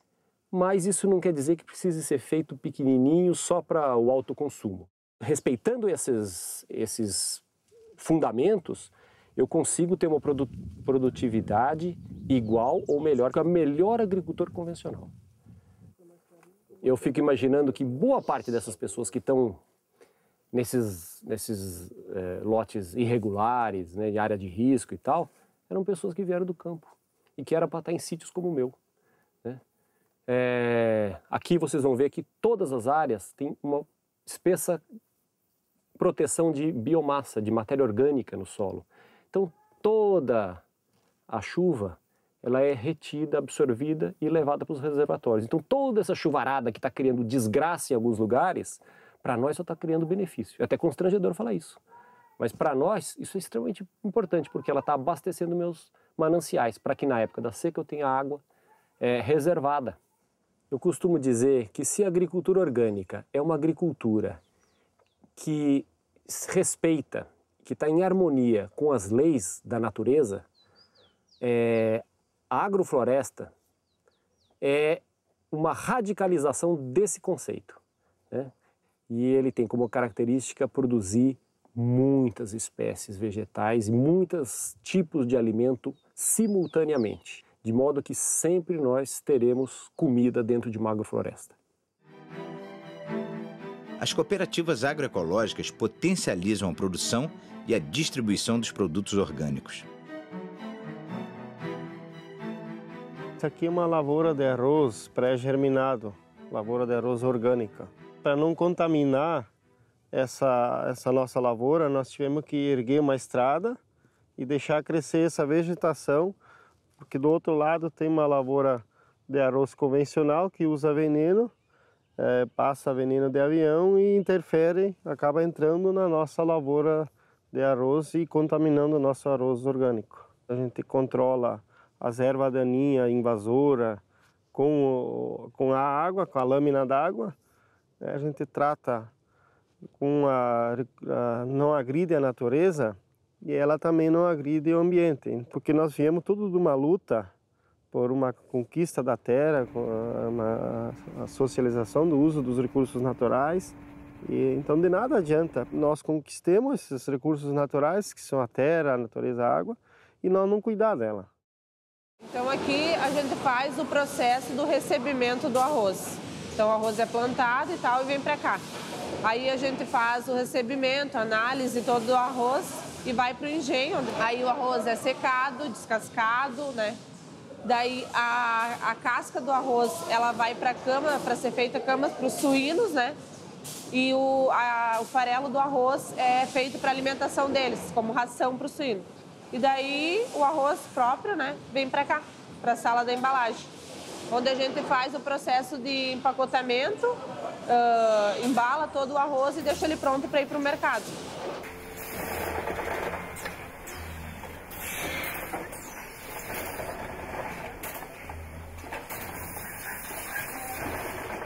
mas isso não quer dizer que precise ser feito pequenininho só para o autoconsumo. Respeitando esses fundamentos, eu consigo ter uma produtividade igual ou melhor que o melhor agricultor convencional. Eu fico imaginando que boa parte dessas pessoas que estão nesses lotes irregulares, né, de área de risco e tal, eram pessoas que vieram do campo e que era para estar em sítios como o meu, né? Aqui vocês vão ver que todas as áreas têm uma espessa proteção de biomassa, de matéria orgânica no solo. Então toda a chuva ela é retida, absorvida e levada para os reservatórios. Então toda essa chuvarada que está criando desgraça em alguns lugares, para nós só está criando benefício. É até constrangedor falar isso. Mas para nós isso é extremamente importante, porque ela está abastecendo meus mananciais, para que na época da seca eu tenha água reservada. Eu costumo dizer que se a agricultura orgânica é uma agricultura que respeita, que está em harmonia com as leis da natureza, a agrofloresta é uma radicalização desse conceito, né? E ele tem como característica produzir muitas espécies vegetais e muitos tipos de alimento simultaneamente, de modo que sempre nós teremos comida dentro de uma agrofloresta. As cooperativas agroecológicas potencializam a produção e a distribuição dos produtos orgânicos. Isso aqui é uma lavoura de arroz pré-germinado, lavoura de arroz orgânica. Para não contaminar essa nossa lavoura, nós tivemos que erguer uma estrada e deixar crescer essa vegetação, porque do outro lado tem uma lavoura de arroz convencional que usa veneno, passa veneno de avião e interfere, acaba entrando na nossa lavoura de arroz e contaminando o nosso arroz orgânico. A gente controla as ervas daninhas invasoras com a água, com a lâmina d'água. A gente trata não agride a natureza e ela também não agride o ambiente, porque nós viemos tudo de uma luta por uma conquista da terra, a socialização do uso dos recursos naturais. E, então, de nada adianta nós conquistemos esses recursos naturais, que são a terra, a natureza, a água, e nós não cuidar dela. Então, aqui a gente faz o processo do recebimento do arroz. Então, o arroz é plantado e tal e vem para cá. Aí a gente faz o recebimento, análise todo do arroz e vai para o engenho. Aí o arroz é secado, descascado, né? Daí a casca do arroz, ela vai para a cama, para ser feita camas para os suínos, né? E o farelo do arroz é feito para alimentação deles, como ração para o suíno. E daí o arroz próprio, né, vem para cá, para a sala da embalagem, onde a gente faz o processo de empacotamento, embala todo o arroz e deixa ele pronto para ir para o mercado.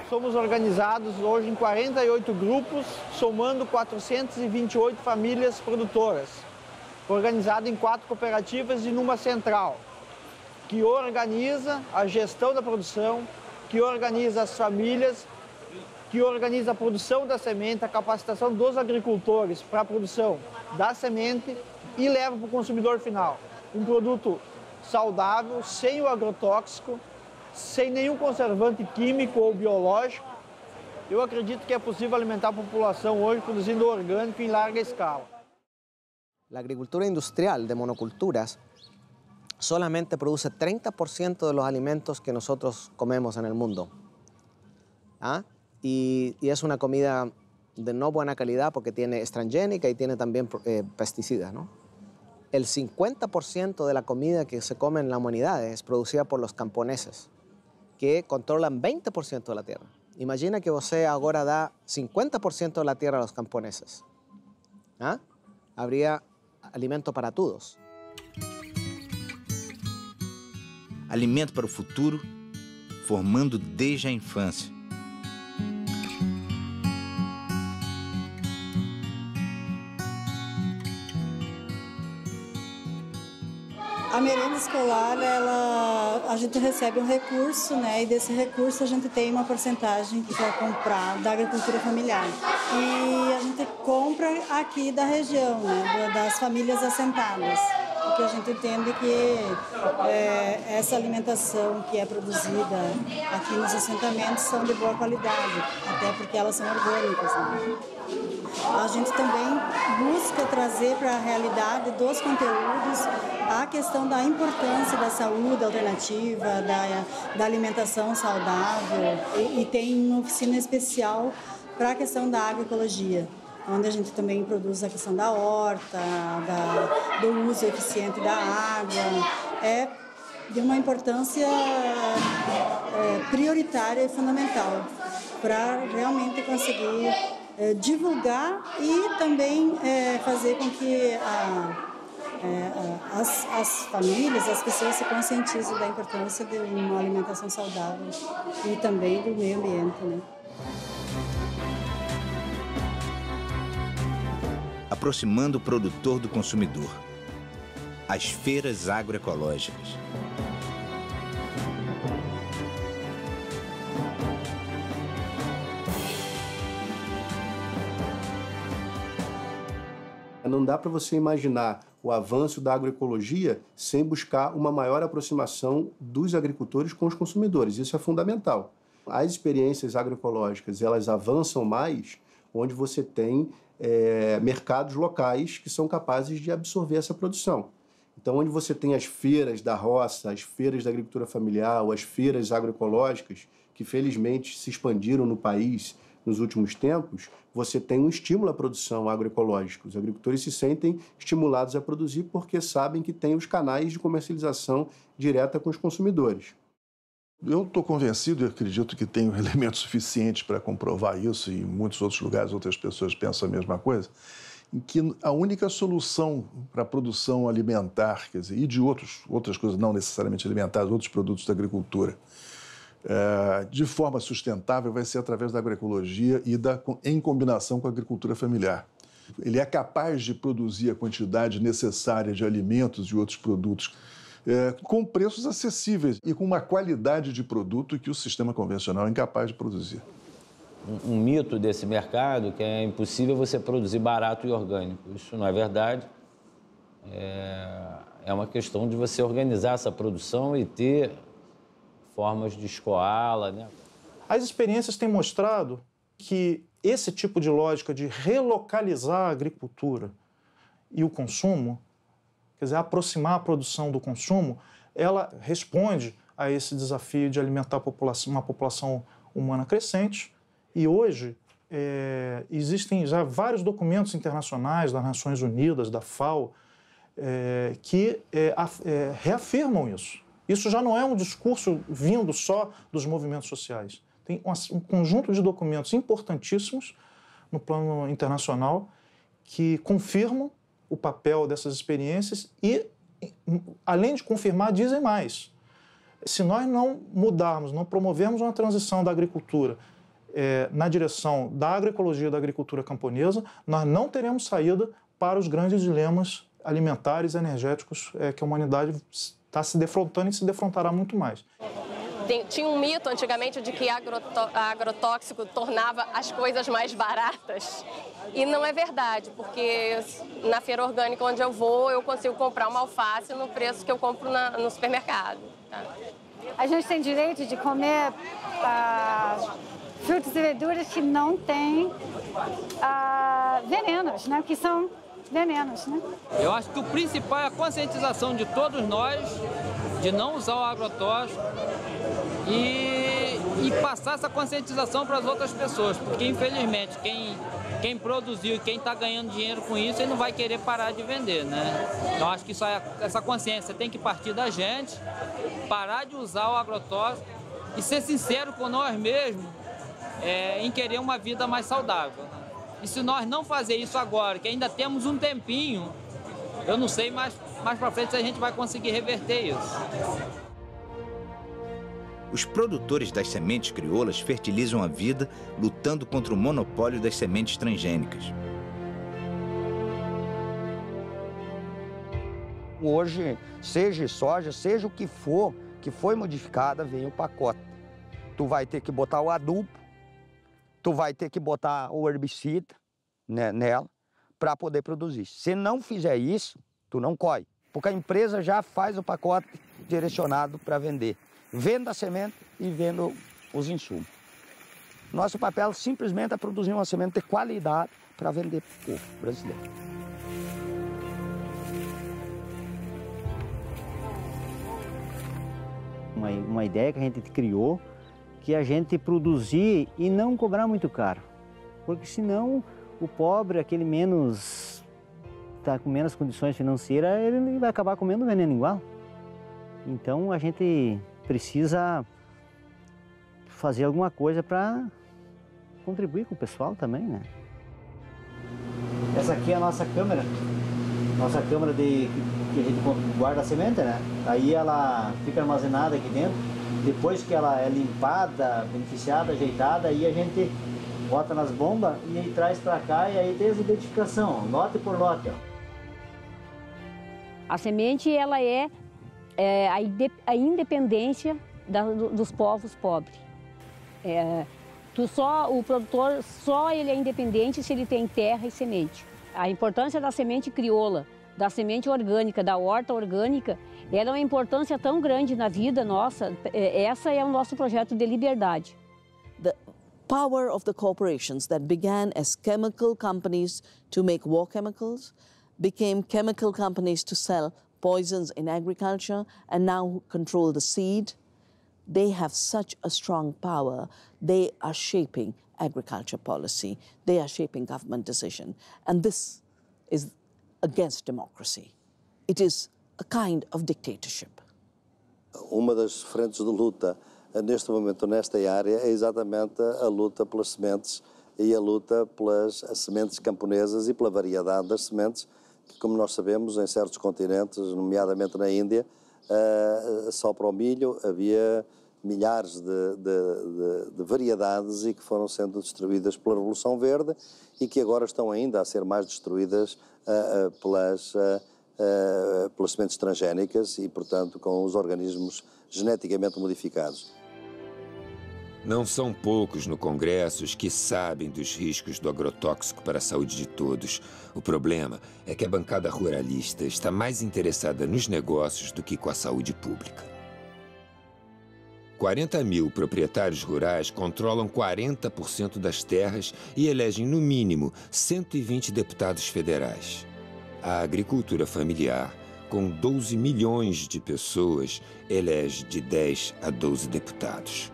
Somos organizados hoje em 48 grupos, somando 428 famílias produtoras, organizado em 4 cooperativas e numa central, que organiza a gestão da produção, que organiza as famílias, que organiza a produção da semente, a capacitação dos agricultores para a produção da semente e leva para o consumidor final um produto saudável, sem o agrotóxico, sem nenhum conservante químico ou biológico. Eu acredito que é possível alimentar a população hoje produzindo orgânico em larga escala. La agricultura industrial de monoculturas solamente produce 30% de los alimentos que nosotros comemos en el mundo. Y es una comida de no buena calidad porque tiene transgénica y tiene también pesticidas, ¿no? El 50% de la comida que se come en la humanidad es producida por los camponeses, que controlan 20% de la tierra. Imagina que você agora dá 50% de la tierra a los camponeses. Habría alimento para todos. Alimento para o futuro, formando desde a infância. A merenda escolar, a gente recebe um recurso, né? E desse recurso a gente tem uma porcentagem que vai comprar da agricultura familiar. E a gente compra aqui da região, né? Das famílias assentadas. Porque a gente entende que essa alimentação que é produzida aqui nos assentamentos são de boa qualidade, até porque elas são orgânicas, né? A gente também busca trazer para a realidade dos conteúdos a questão da importância da saúde alternativa, da alimentação saudável, e tem uma oficina especial para a questão da agroecologia, onde a gente também produz a questão da horta, do uso eficiente da água. É de uma importância prioritária e fundamental para realmente conseguir divulgar e também fazer com que as famílias, as pessoas se conscientizem da importância de uma alimentação saudável e também do meio ambiente, né? Aproximando o produtor do consumidor. As feiras agroecológicas. Não dá para você imaginar o avanço da agroecologia sem buscar uma maior aproximação dos agricultores com os consumidores. Isso é fundamental. As experiências agroecológicas, elas avançam mais onde você tem mercados locais que são capazes de absorver essa produção. Então, onde você tem as feiras da roça, as feiras da agricultura familiar, ou as feiras agroecológicas, que felizmente se expandiram no país nos últimos tempos, você tem um estímulo à produção agroecológica. Os agricultores se sentem estimulados a produzir porque sabem que tem os canais de comercialização direta com os consumidores. Eu estou convencido e acredito que tenho elementos suficientes para comprovar isso, e em muitos outros lugares outras pessoas pensam a mesma coisa, em que a única solução para a produção alimentar, quer dizer, e de outras coisas não necessariamente alimentares, outros produtos da agricultura, de forma sustentável vai ser através da agroecologia e em combinação com a agricultura familiar. Ele é capaz de produzir a quantidade necessária de alimentos e outros produtos com preços acessíveis e com uma qualidade de produto que o sistema convencional é incapaz de produzir. Um mito desse mercado que é impossível você produzir barato e orgânico. Isso não é verdade. É uma questão de você organizar essa produção e ter formas de escoá-la, né? As experiências têm mostrado que esse tipo de lógica de relocalizar a agricultura e o consumo, quer dizer, aproximar a produção do consumo, ela responde a esse desafio de alimentar uma população humana crescente. E hoje existem já vários documentos internacionais das Nações Unidas, da FAO, que reafirmam isso. Isso já não é um discurso vindo só dos movimentos sociais. Tem um conjunto de documentos importantíssimos no plano internacional que confirmam o papel dessas experiências e, além de confirmar, dizem mais. Se nós não mudarmos, não promovermos uma transição da agricultura na direção da agroecologia da agricultura camponesa, nós não teremos saída para os grandes dilemas alimentares e energéticos que a humanidade está se defrontando e se defrontará muito mais. Tinha um mito antigamente de que agrotóxico tornava as coisas mais baratas. E não é verdade, porque na feira orgânica onde eu vou, eu consigo comprar uma alface no preço que eu compro no supermercado. Tá? A gente tem direito de comer frutas e verduras que não têm venenos, né? Que são venenos, né? Eu acho que o principal é a conscientização de todos nós de não usar o agrotóxico e passar essa conscientização para as outras pessoas, porque infelizmente quem produziu e quem está ganhando dinheiro com isso, ele não vai querer parar de vender, né? Então acho que essa consciência tem que partir da gente, parar de usar o agrotóxico e ser sincero com nós mesmos em querer uma vida mais saudável. E se nós não fazer isso agora, que ainda temos um tempinho, eu não sei mais para frente se a gente vai conseguir reverter isso. Os produtores das sementes crioulas fertilizam a vida lutando contra o monopólio das sementes transgênicas. Hoje, seja soja, seja o que for, que foi modificada, vem o pacote. Tu vai ter que botar o adubo, tu vai ter que botar o herbicida nela para poder produzir. Se não fizer isso, tu não colhe, porque a empresa já faz o pacote direcionado para vender. Vendo a semente e vendo os insumos. Nosso papel simplesmente é produzir uma semente de qualidade para vender para o povo brasileiro. Uma ideia que a gente criou, que a gente produzir e não cobrar muito caro. Porque senão o pobre, aquele está com menos condições financeiras, ele vai acabar comendo veneno igual. Então a gente precisa fazer alguma coisa para contribuir com o pessoal também, né? Essa aqui é a nossa câmera que a gente guarda a semente, né? Aí ela fica armazenada aqui dentro. Depois que ela é limpada, beneficiada, ajeitada, aí a gente bota nas bombas e aí traz para cá e aí tem essa identificação, lote por lote. Ó. A semente, ela é a independência dos povos pobres. O produtor ele é independente se ele tem terra e semente. A importância da semente crioula, da semente orgânica, da horta orgânica, ela é uma importância tão grande na vida nossa. Essa é o nosso projeto de liberdade. The power of the corporations that began as chemical companies to make war chemicals became chemical companies to sell poisons in agriculture and now control the seed. They have such a strong power. They are shaping agriculture policy. They are shaping government decision. And this is against democracy. It is a kind of dictatorship. Uma das frentes de luta neste momento nesta área é exatamente a luta pelas sementes e a luta pelas sementes camponesas e pela variedade das sementes, que, como nós sabemos, em certos continentes, nomeadamente na Índia, só para o milho havia milhares de variedades e que foram sendo destruídas pela Revolução Verde e que agora estão ainda a ser mais destruídas pelas sementes transgénicas e, portanto, com os organismos geneticamente modificados. Não são poucos no Congresso os que sabem dos riscos do agrotóxico para a saúde de todos. O problema é que a bancada ruralista está mais interessada nos negócios do que com a saúde pública. 40 mil proprietários rurais controlam 40% das terras e elegem, no mínimo, 120 deputados federais. A agricultura familiar, com 12 milhões de pessoas, elege de 10 a 12 deputados.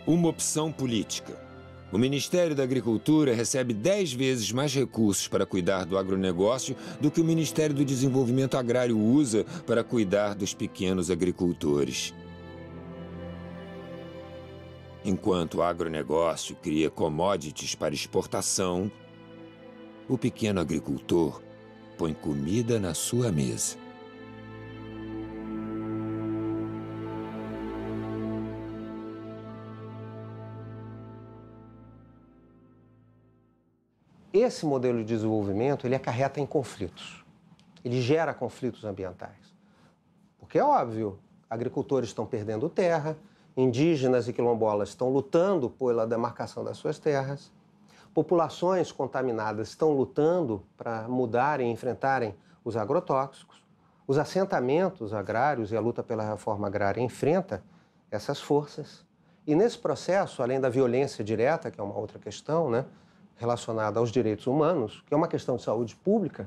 Uma opção política. O Ministério da Agricultura recebe 10 vezes mais recursos para cuidar do agronegócio do que o Ministério do Desenvolvimento Agrário usa para cuidar dos pequenos agricultores. Enquanto o agronegócio cria commodities para exportação, o pequeno agricultor põe comida na sua mesa. Esse modelo de desenvolvimento, ele acarreta em conflitos. Ele gera conflitos ambientais. Porque é óbvio, agricultores estão perdendo terra, indígenas e quilombolas estão lutando pela demarcação das suas terras, populações contaminadas estão lutando para mudarem e enfrentarem os agrotóxicos, os assentamentos agrários e a luta pela reforma agrária enfrenta essas forças. E nesse processo, além da violência direta, que é uma outra questão, né, relacionada aos direitos humanos, que é uma questão de saúde pública,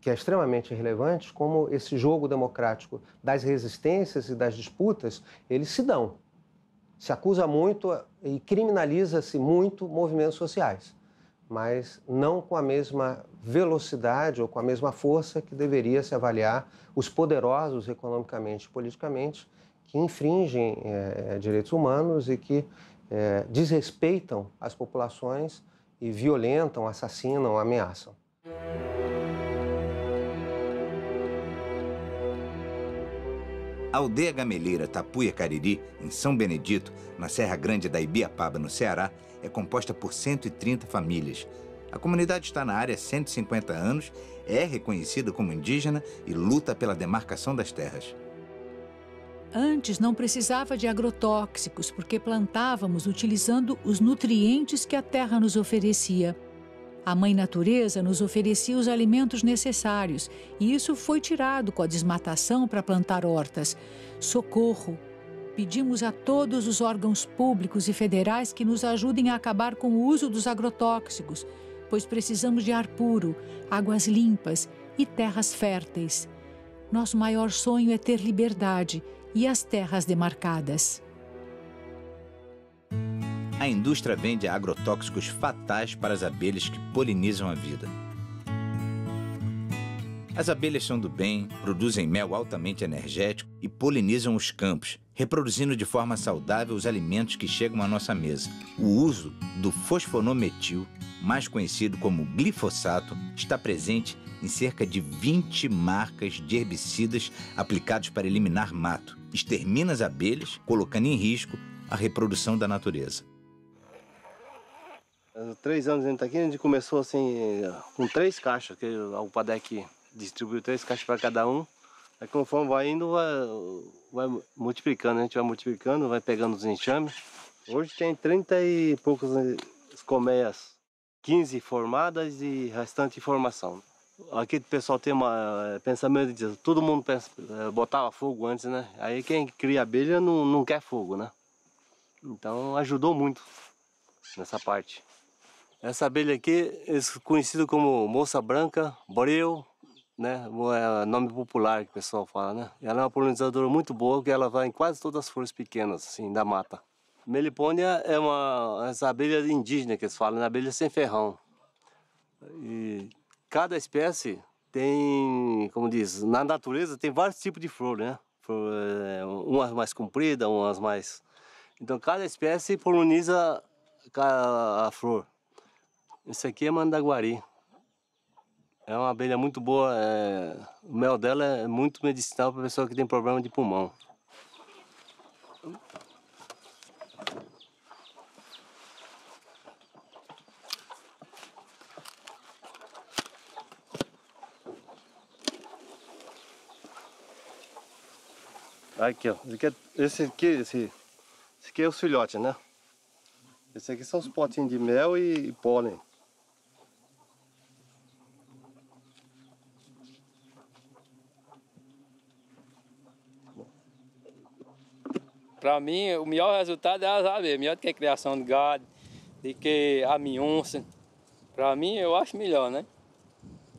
que é extremamente relevante, como esse jogo democrático das resistências e das disputas, eles se dão. Se acusa muito e criminaliza-se muito movimentos sociais, mas não com a mesma velocidade ou com a mesma força que deveria se avaliar os poderosos economicamente e politicamente que infringem direitos humanos e que desrespeitam as populações e violentam, assassinam, ameaçam. A aldeia gameleira Tapuia Cariri, em São Benedito, na Serra Grande da Ibiapaba, no Ceará, é composta por 130 famílias. A comunidade está na área há 150 anos, é reconhecida como indígena e luta pela demarcação das terras. Antes não precisava de agrotóxicos, porque plantávamos utilizando os nutrientes que a terra nos oferecia. A Mãe Natureza nos oferecia os alimentos necessários e isso foi tirado com a desmatação para plantar hortas. Socorro! Pedimos a todos os órgãos públicos e federais que nos ajudem a acabar com o uso dos agrotóxicos, pois precisamos de ar puro, águas limpas e terras férteis. Nosso maior sonho é ter liberdade e as terras demarcadas. A indústria vende agrotóxicos fatais para as abelhas que polinizam a vida. As abelhas são do bem, produzem mel altamente energético e polinizam os campos, reproduzindo de forma saudável os alimentos que chegam à nossa mesa. O uso do fosfonometil, mais conhecido como glifosato, está presente em cerca de 20 marcas de herbicidas aplicados para eliminar mato. Extermina as abelhas, colocando em risco a reprodução da natureza. Há 3 anos a gente está aqui, a gente começou assim com 3 caixas, que o Padec distribuiu 3 caixas para cada um. Aí conforme vai indo, vai multiplicando, a gente vai multiplicando, vai pegando os enxames. Hoje tem 30 e poucas colmeias, 15 formadas e restante em formação. Aqui o pessoal tem um pensamento de dizer, todo mundo botava fogo antes, né? Aí quem cria abelha não quer fogo, né? Então ajudou muito nessa parte. Essa abelha aqui é conhecida como moça branca, breu, né? É nome popular que o pessoal fala, né? Ela é uma polinizadora muito boa, porque ela vai em quase todas as flores pequenas, assim, da mata. Melipônia é essa abelha indígena que eles falam, né? Abelha sem ferrão. E cada espécie tem, como diz, na natureza tem vários tipos de flor, né? Umas mais compridas, umas mais... Então cada espécie poliniza a flor. Esse aqui é mandaguari. É uma abelha muito boa, o mel dela é muito medicinal para pessoa que tem problema de pulmão. Aqui, ó. Esse aqui é o filhote, né? Esse aqui são os potinhos de mel e pólen. Para mim, o melhor resultado é as abelhas, melhor do que a criação de gado, do que a minhonça. Para mim, eu acho melhor, né?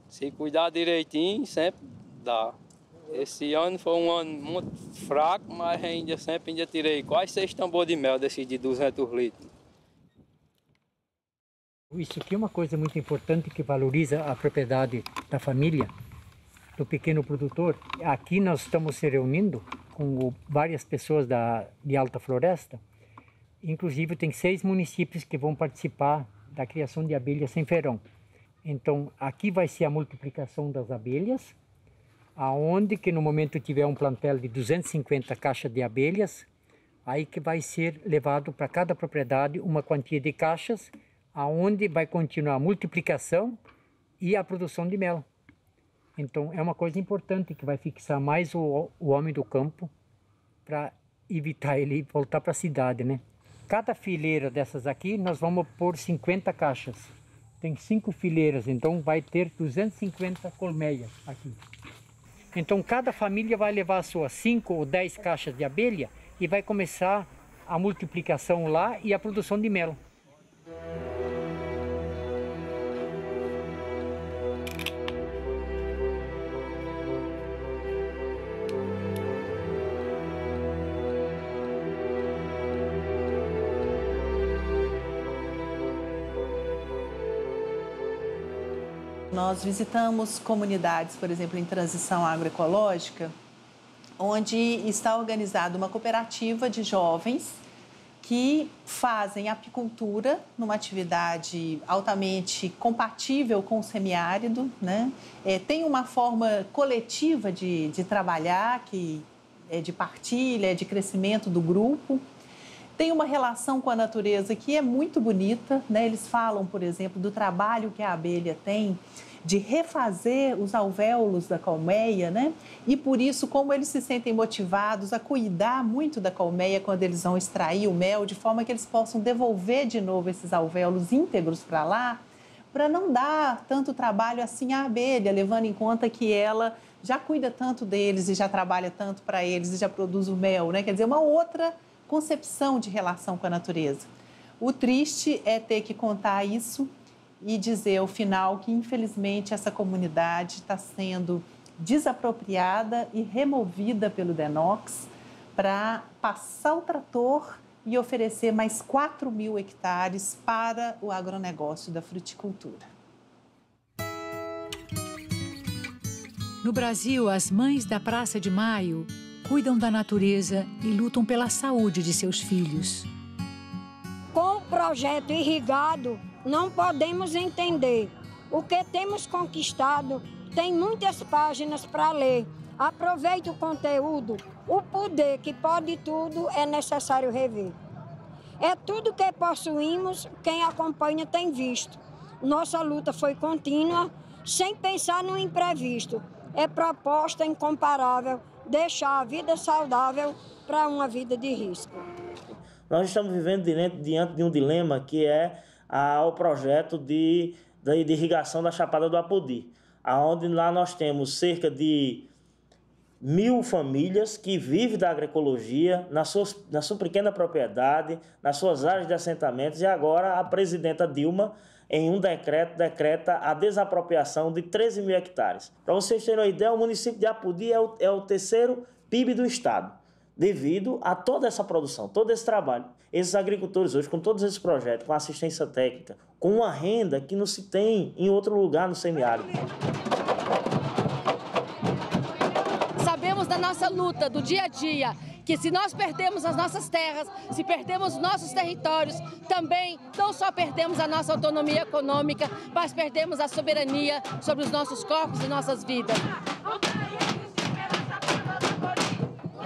Se cuidar direitinho, sempre dá. Esse ano foi um ano muito fraco, mas ainda tirei quase 6 tambores de mel desses de 200 litros. Isso aqui é uma coisa muito importante que valoriza a propriedade da família, do pequeno produtor. Aqui nós estamos se reunindo com várias pessoas de Alta Floresta. Inclusive tem 6 municípios que vão participar da criação de abelhas sem ferrão. Então aqui vai ser a multiplicação das abelhas, aonde que no momento tiver um plantel de 250 caixas de abelhas, aí que vai ser levado para cada propriedade uma quantia de caixas, aonde vai continuar a multiplicação e a produção de mel. Então é uma coisa importante que vai fixar mais o homem do campo para evitar ele voltar para a cidade, né? Cada fileira dessas aqui nós vamos pôr 50 caixas. Tem 5 fileiras, então vai ter 250 colmeias aqui. Então cada família vai levar as suas 5 ou 10 caixas de abelha e vai começar a multiplicação lá e a produção de mel. Nós visitamos comunidades, por exemplo, em transição agroecológica, onde está organizada uma cooperativa de jovens que fazem apicultura numa atividade altamente compatível com o semiárido, né? Tem uma forma coletiva de trabalhar, que é de partilha, de crescimento do grupo. Tem uma relação com a natureza que é muito bonita, né? Eles falam, por exemplo, do trabalho que a abelha tem de refazer os alvéolos da colmeia, né? E por isso, como eles se sentem motivados a cuidar muito da colmeia quando eles vão extrair o mel, de forma que eles possam devolver de novo esses alvéolos íntegros para lá, para não dar tanto trabalho assim à abelha, levando em conta que ela já cuida tanto deles e já trabalha tanto para eles e já produz o mel, né? Quer dizer, uma outra concepção de relação com a natureza. O triste é ter que contar isso e dizer ao final que, infelizmente, essa comunidade está sendo desapropriada e removida pelo DENOX para passar o trator e oferecer mais 4.000 hectares para o agronegócio da fruticultura. No Brasil, as mães da Praça de Maio cuidam da natureza e lutam pela saúde de seus filhos. Com o projeto irrigado, não podemos entender. O que temos conquistado tem muitas páginas para ler. Aproveite o conteúdo. O poder que pode tudo é necessário rever. É tudo que possuímos, quem acompanha tem visto. Nossa luta foi contínua, sem pensar no imprevisto. É proposta incomparável deixar a vida saudável para uma vida de risco. Nós estamos vivendo diante de um dilema que é o projeto de irrigação da Chapada do Apodi, onde lá nós temos cerca de 1.000 famílias que vivem da agroecologia na sua pequena propriedade, nas suas áreas de assentamentos, e agora a presidenta Dilma em um decreto, decreta a desapropriação de 13 mil hectares. Para vocês terem uma ideia, o município de Apodi é o terceiro PIB do estado, devido a toda essa produção, todo esse trabalho. Esses agricultores hoje, com todos esses projetos, com assistência técnica, com uma renda que não se tem em outro lugar no semiárido. Sabemos da nossa luta, do dia a dia, que se nós perdemos as nossas terras, se perdemos os nossos territórios, também não só perdemos a nossa autonomia econômica, mas perdemos a soberania sobre os nossos corpos e nossas vidas.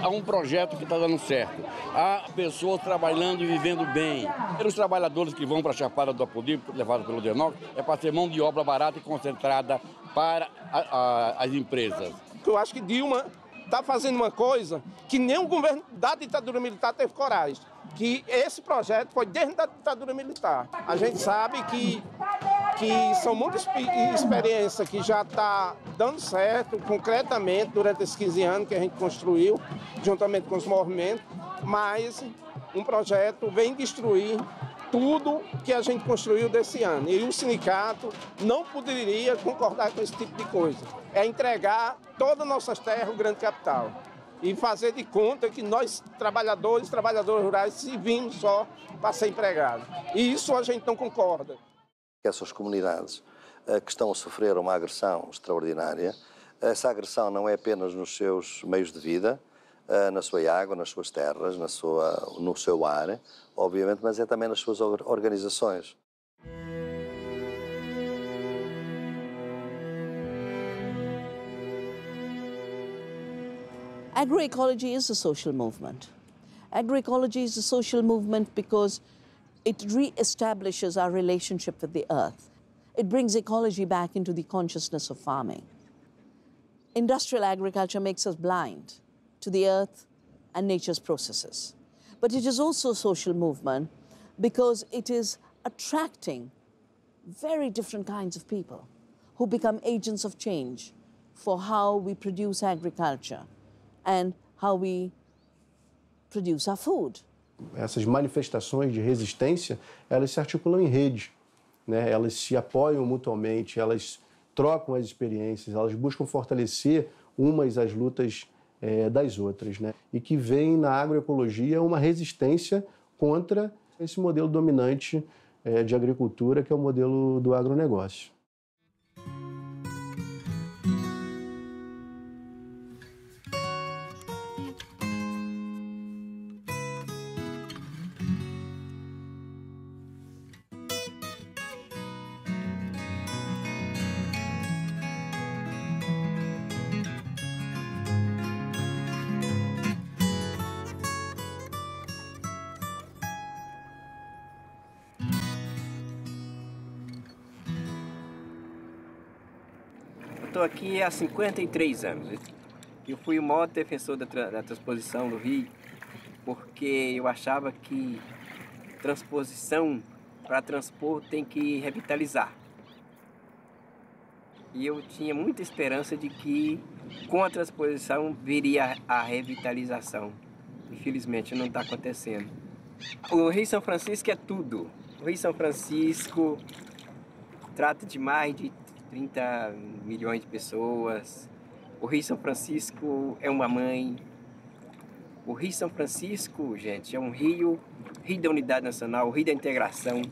Há um projeto que está dando certo. Há pessoas trabalhando e vivendo bem. Os trabalhadores que vão para a Chapada do Apodi, levados pelo DENOC, é para ter mão de obra barata e concentrada para as empresas. Eu acho que Dilma está fazendo uma coisa que nenhum governo da ditadura militar teve coragem. Que esse projeto foi dentro da ditadura militar. A gente sabe que são muitas experiências que já está dando certo concretamente durante esses 15 anos que a gente construiu, juntamente com os movimentos, mas um projeto vem destruir tudo que a gente construiu desse ano. E o sindicato não poderia concordar com esse tipo de coisa. É entregar todas as nossas terras ao grande capital e fazer de conta que nós, trabalhadores rurais, servimos só para ser empregados. E isso a gente não concorda. Essas comunidades que estão a sofrer uma agressão extraordinária, essa agressão não é apenas nos seus meios de vida, na sua água, nas suas terras, no seu ar, obviamente, mas é também nas suas organizações. Agroecology is a social movement. Agroecology is a social movement because it re-establishes our relationship with the earth. It brings ecology back into the consciousness of farming. Industrial agriculture makes us blind to the earth and nature's processes. But it is also a social movement because it is attracting very different kinds of people who become agents of change for how we produce agriculture and how we produce our food. Essas manifestações de resistência, elas se articulam em rede, né? Elas se apoiam mutuamente, elas trocam as experiências, elas buscam fortalecer umas as lutas das outras, né? E que vem na agroecologia uma resistência contra esse modelo dominante de agricultura, que é o modelo do agronegócio. Estou aqui há 53 anos. Eu fui o maior defensor da transposição do rio, porque eu achava que transposição, para transpor, tem que revitalizar. E eu tinha muita esperança de que, com a transposição, viria a revitalização. Infelizmente, não está acontecendo. O Rio São Francisco é tudo. O Rio São Francisco trata de mais de 30 milhões de pessoas. O Rio São Francisco é uma mãe. O Rio São Francisco, gente, é um rio da unidade nacional, o rio da integração.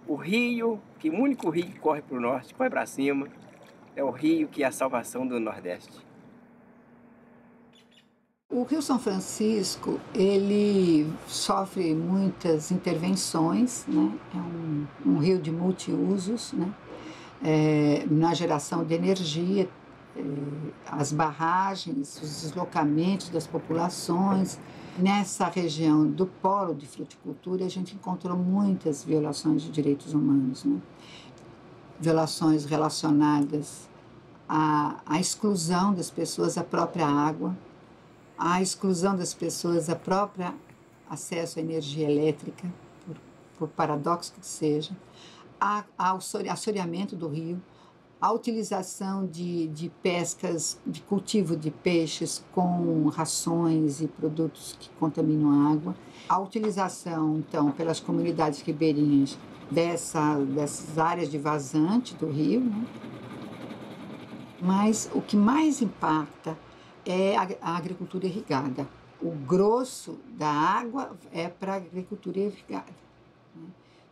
O rio, o único rio que corre para o norte, corre para cima, é o rio que é a salvação do Nordeste. O Rio São Francisco, ele sofre muitas intervenções, né? É um rio de multiusos, né? Na geração de energia, as barragens, os deslocamentos das populações. Nessa região do polo de fruticultura, a gente encontrou muitas violações de direitos humanos, né? Violações relacionadas à exclusão das pessoas à própria água, à exclusão das pessoas à própria acesso à energia elétrica, por paradoxo que seja, ao assoreamento do rio, a utilização de pescas, de cultivo de peixes com rações e produtos que contaminam a água, a utilização, então, pelas comunidades ribeirinhas dessas áreas de vazante do rio, né? Mas o que mais impacta é a agricultura irrigada. O grosso da água é para a agricultura irrigada, né?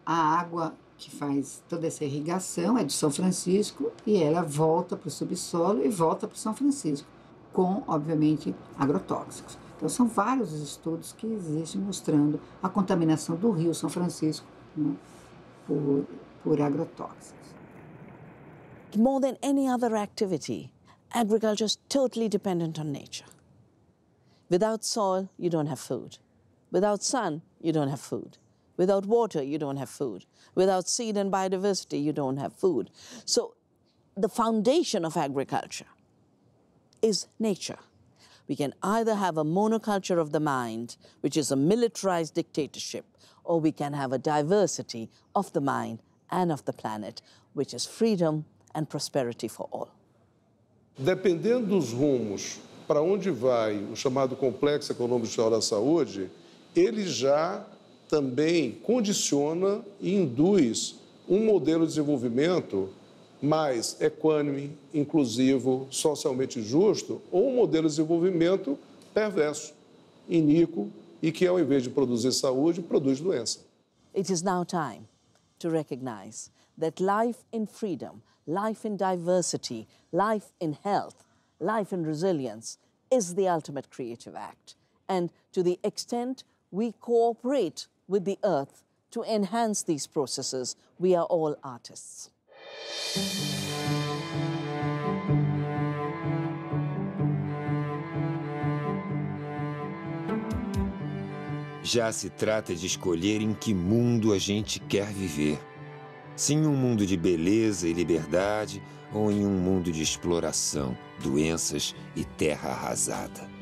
A água que faz toda essa irrigação é de São Francisco e ela volta para o subsolo e volta para o São Francisco, com, obviamente, agrotóxicos. Então, são vários os estudos que existem mostrando a contaminação do rio São Francisco, né, por agrotóxicos. More than any other activity, agriculture is totally dependent on nature. Without soil, you don't have food. Without sun, you don't have food. Without water, you don't have food. Without seed and biodiversity, you don't have food. So the foundation of agriculture is nature. We can either have a monoculture of the mind, which is a militarized dictatorship, or we can have a diversity of the mind and of the planet, which is freedom and prosperity for all. Dependendo dos rumos para onde vai o chamado Complexo Econômico e Social da Saúde, ele já também condiciona e induz um modelo de desenvolvimento mais equânime, inclusivo, socialmente justo, ou um modelo de desenvolvimento perverso, iníquo e que, ao invés de produzir saúde, produz doença. It is now time to recognize that life in freedom, life in diversity, life in health, life in resilience is the ultimate creative act. And to the extent we cooperate with the earth to enhance these processes, we are all artists. Já se trata de escolher em que mundo a gente quer viver. Se em um mundo de beleza e liberdade ou em um mundo de exploração, doenças e terra arrasada.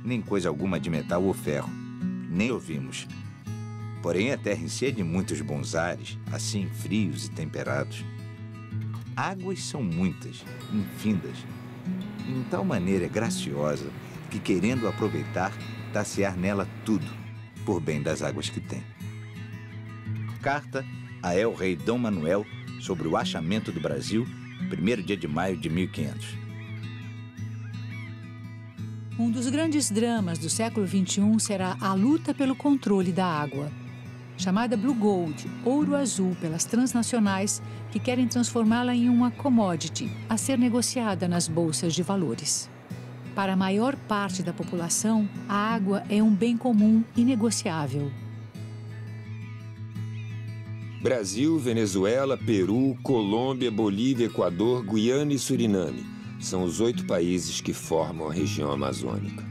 nem coisa alguma de metal ou ferro. Nem ouvimos. Porém, a terra em si é de muitos bons ares, assim frios e temperados. Águas são muitas, infindas. Em tal maneira é graciosa que, querendo aproveitar, tacear nela tudo, por bem das águas que tem. Carta a El-Rei Dom Manuel sobre o achamento do Brasil, 1º dia de maio de 1500. Um dos grandes dramas do século XXI será a luta pelo controle da água. Chamada Blue Gold, ouro azul, pelas transnacionais que querem transformá-la em uma commodity a ser negociada nas bolsas de valores. Para a maior parte da população, a água é um bem comum inegociável. Brasil, Venezuela, Peru, Colômbia, Bolívia, Equador, Guiana e Suriname são os 8 países que formam a região amazônica.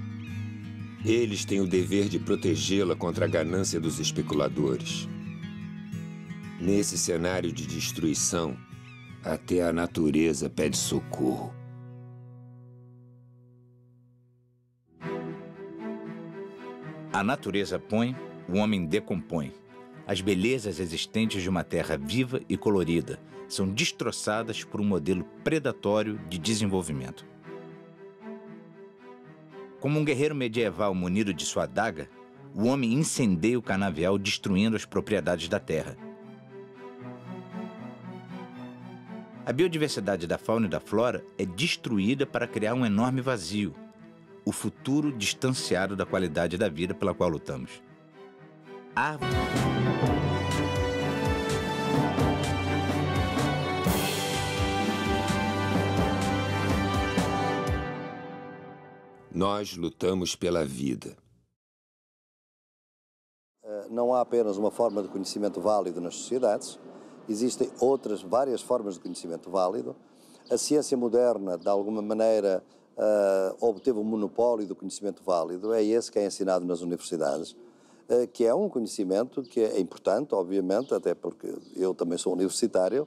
Eles têm o dever de protegê-la contra a ganância dos especuladores. Nesse cenário de destruição, até a natureza pede socorro. A natureza põe, o homem decompõe. As belezas existentes de uma terra viva e colorida são destroçadas por um modelo predatório de desenvolvimento. Como um guerreiro medieval munido de sua adaga, o homem incendeia o canavial destruindo as propriedades da terra. A biodiversidade da fauna e da flora é destruída para criar um enorme vazio, o futuro distanciado da qualidade da vida pela qual lutamos. Nós lutamos pela vida. Não há apenas uma forma de conhecimento válido nas sociedades, existem várias formas de conhecimento válido. A ciência moderna, de alguma maneira, obteve um monopólio do conhecimento válido, é esse que é ensinado nas universidades, que é um conhecimento que é importante, obviamente, até porque eu também sou universitário,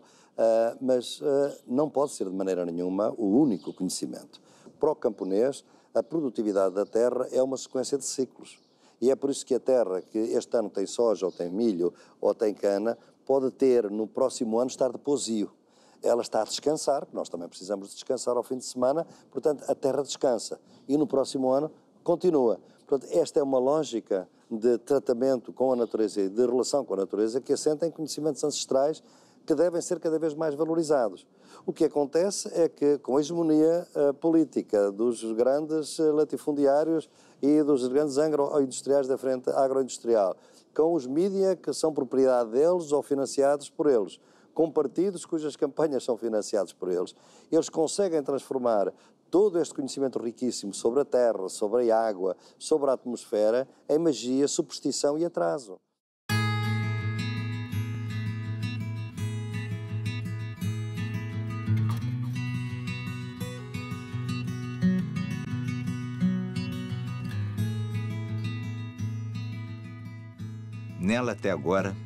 mas não pode ser de maneira nenhuma o único conhecimento. Para o camponês, a produtividade da terra é uma sequência de ciclos. E é por isso que a terra que este ano tem soja, ou tem milho, ou tem cana, pode ter no próximo ano estar de pousio. Ela está a descansar, nós também precisamos de descansar ao fim de semana, portanto a terra descansa. E no próximo ano continua. Portanto, esta é uma lógica de tratamento com a natureza e de relação com a natureza que assenta em conhecimentos ancestrais que devem ser cada vez mais valorizados. O que acontece é que, com a hegemonia política dos grandes latifundiários e dos grandes agroindustriais da frente agroindustrial, com os mídia que são propriedade deles ou financiados por eles, com partidos cujas campanhas são financiados por eles, eles conseguem transformar todo este conhecimento riquíssimo sobre a terra, sobre a água, sobre a atmosfera, em magia, superstição e atraso. Nela, até agora,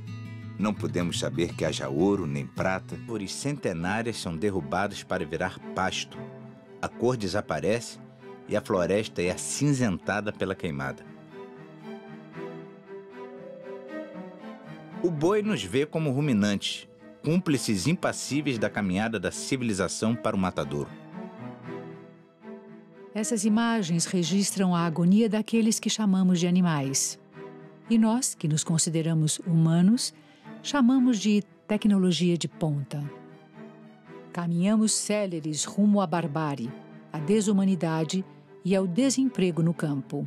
não podemos saber que haja ouro nem prata. Árvores centenárias são derrubadas para virar pasto. A cor desaparece e a floresta é acinzentada pela queimada. O boi nos vê como ruminantes, cúmplices impassíveis da caminhada da civilização para o matadouro. Essas imagens registram a agonia daqueles que chamamos de animais. E nós, que nos consideramos humanos, chamamos de tecnologia de ponta. Caminhamos céleres rumo à barbárie, à desumanidade e ao desemprego no campo.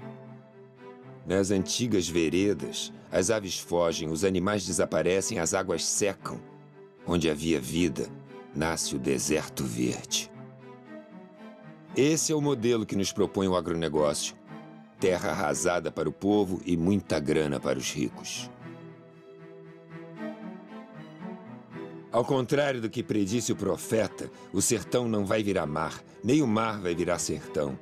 Nas antigas veredas, as aves fogem, os animais desaparecem, as águas secam. Onde havia vida, nasce o deserto verde. Esse é o modelo que nos propõe o agronegócio. Terra arrasada para o povo e muita grana para os ricos. Ao contrário do que predisse o profeta, o sertão não vai virar mar, nem o mar vai virar sertão.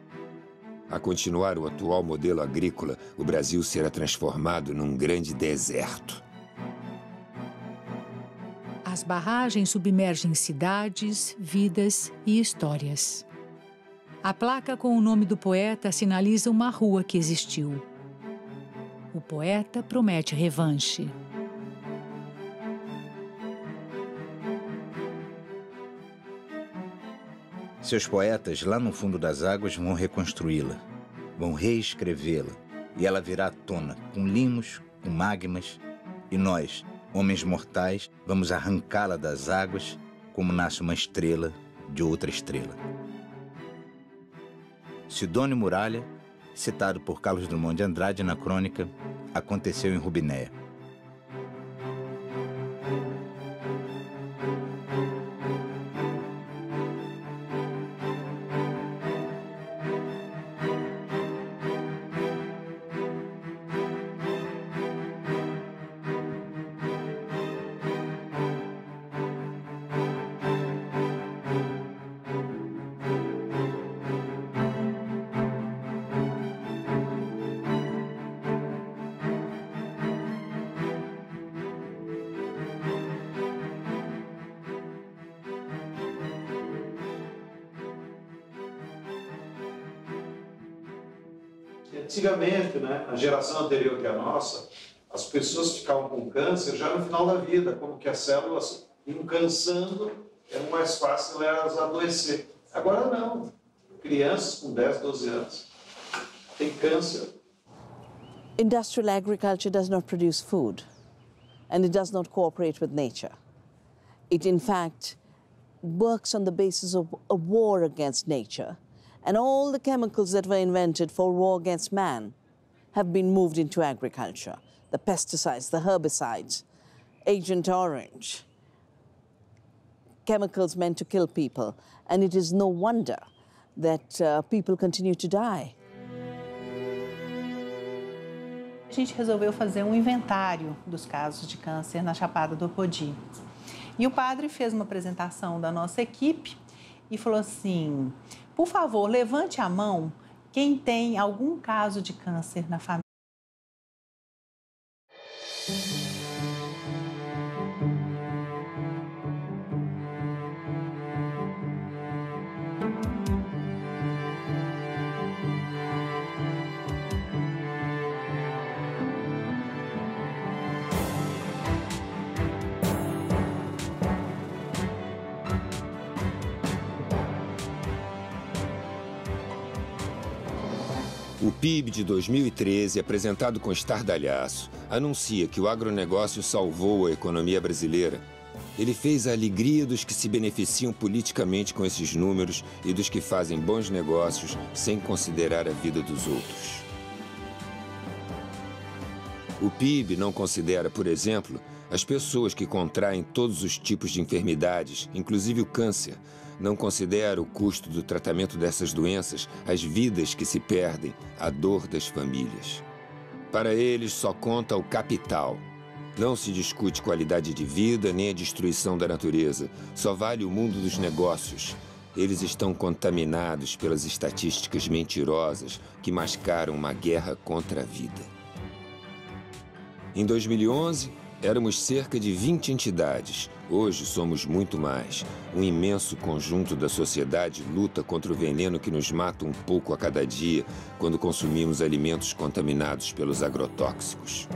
A continuar o atual modelo agrícola, o Brasil será transformado num grande deserto. As barragens submergem cidades, vidas e histórias. A placa com o nome do poeta sinaliza uma rua que existiu. O poeta promete revanche. Seus poetas, lá no fundo das águas, vão reconstruí-la, vão reescrevê-la, e ela virá à tona, com limos, com magmas, e nós, homens mortais, vamos arrancá-la das águas, como nasce uma estrela de outra estrela. Sidônio Muralha, citado por Carlos Drummond de Andrade na crônica, aconteceu em Rubinéia. Antigamente, né, a geração anterior que a nossa, as pessoas ficavam com câncer já no final da vida, como que as células iam cansando, era mais fácil elas adoecer. Agora não. Crianças com 10, 12 anos têm câncer. Industrial agriculture does not produce food, and it does not cooperate with nature. It, in fact, works on the basis of a war against nature. And all the chemicals that were invented for war against man have been moved into agriculture. The pesticides, the herbicides, Agent Orange, chemicals meant to kill people. And it is no wonder that people continue to die. A gente resolveu fazer um inventário dos casos de câncer na Chapada do Apodi. E o padre fez uma apresentação da nossa equipe e falou assim: por favor, levante a mão quem tem algum caso de câncer na família. O PIB de 2013, apresentado com estardalhaço, anuncia que o agronegócio salvou a economia brasileira. Ele fez a alegria dos que se beneficiam politicamente com esses números e dos que fazem bons negócios sem considerar a vida dos outros. O PIB não considera, por exemplo, as pessoas que contraem todos os tipos de enfermidades, inclusive o câncer. Não considera o custo do tratamento dessas doenças, as vidas que se perdem, a dor das famílias. Para eles, só conta o capital. Não se discute qualidade de vida nem a destruição da natureza. Só vale o mundo dos negócios. Eles estão contaminados pelas estatísticas mentirosas que mascaram uma guerra contra a vida. Em 2011, éramos cerca de 20 entidades. Hoje somos muito mais. Um imenso conjunto da sociedade luta contra o veneno que nos mata um pouco a cada dia quando consumimos alimentos contaminados pelos agrotóxicos.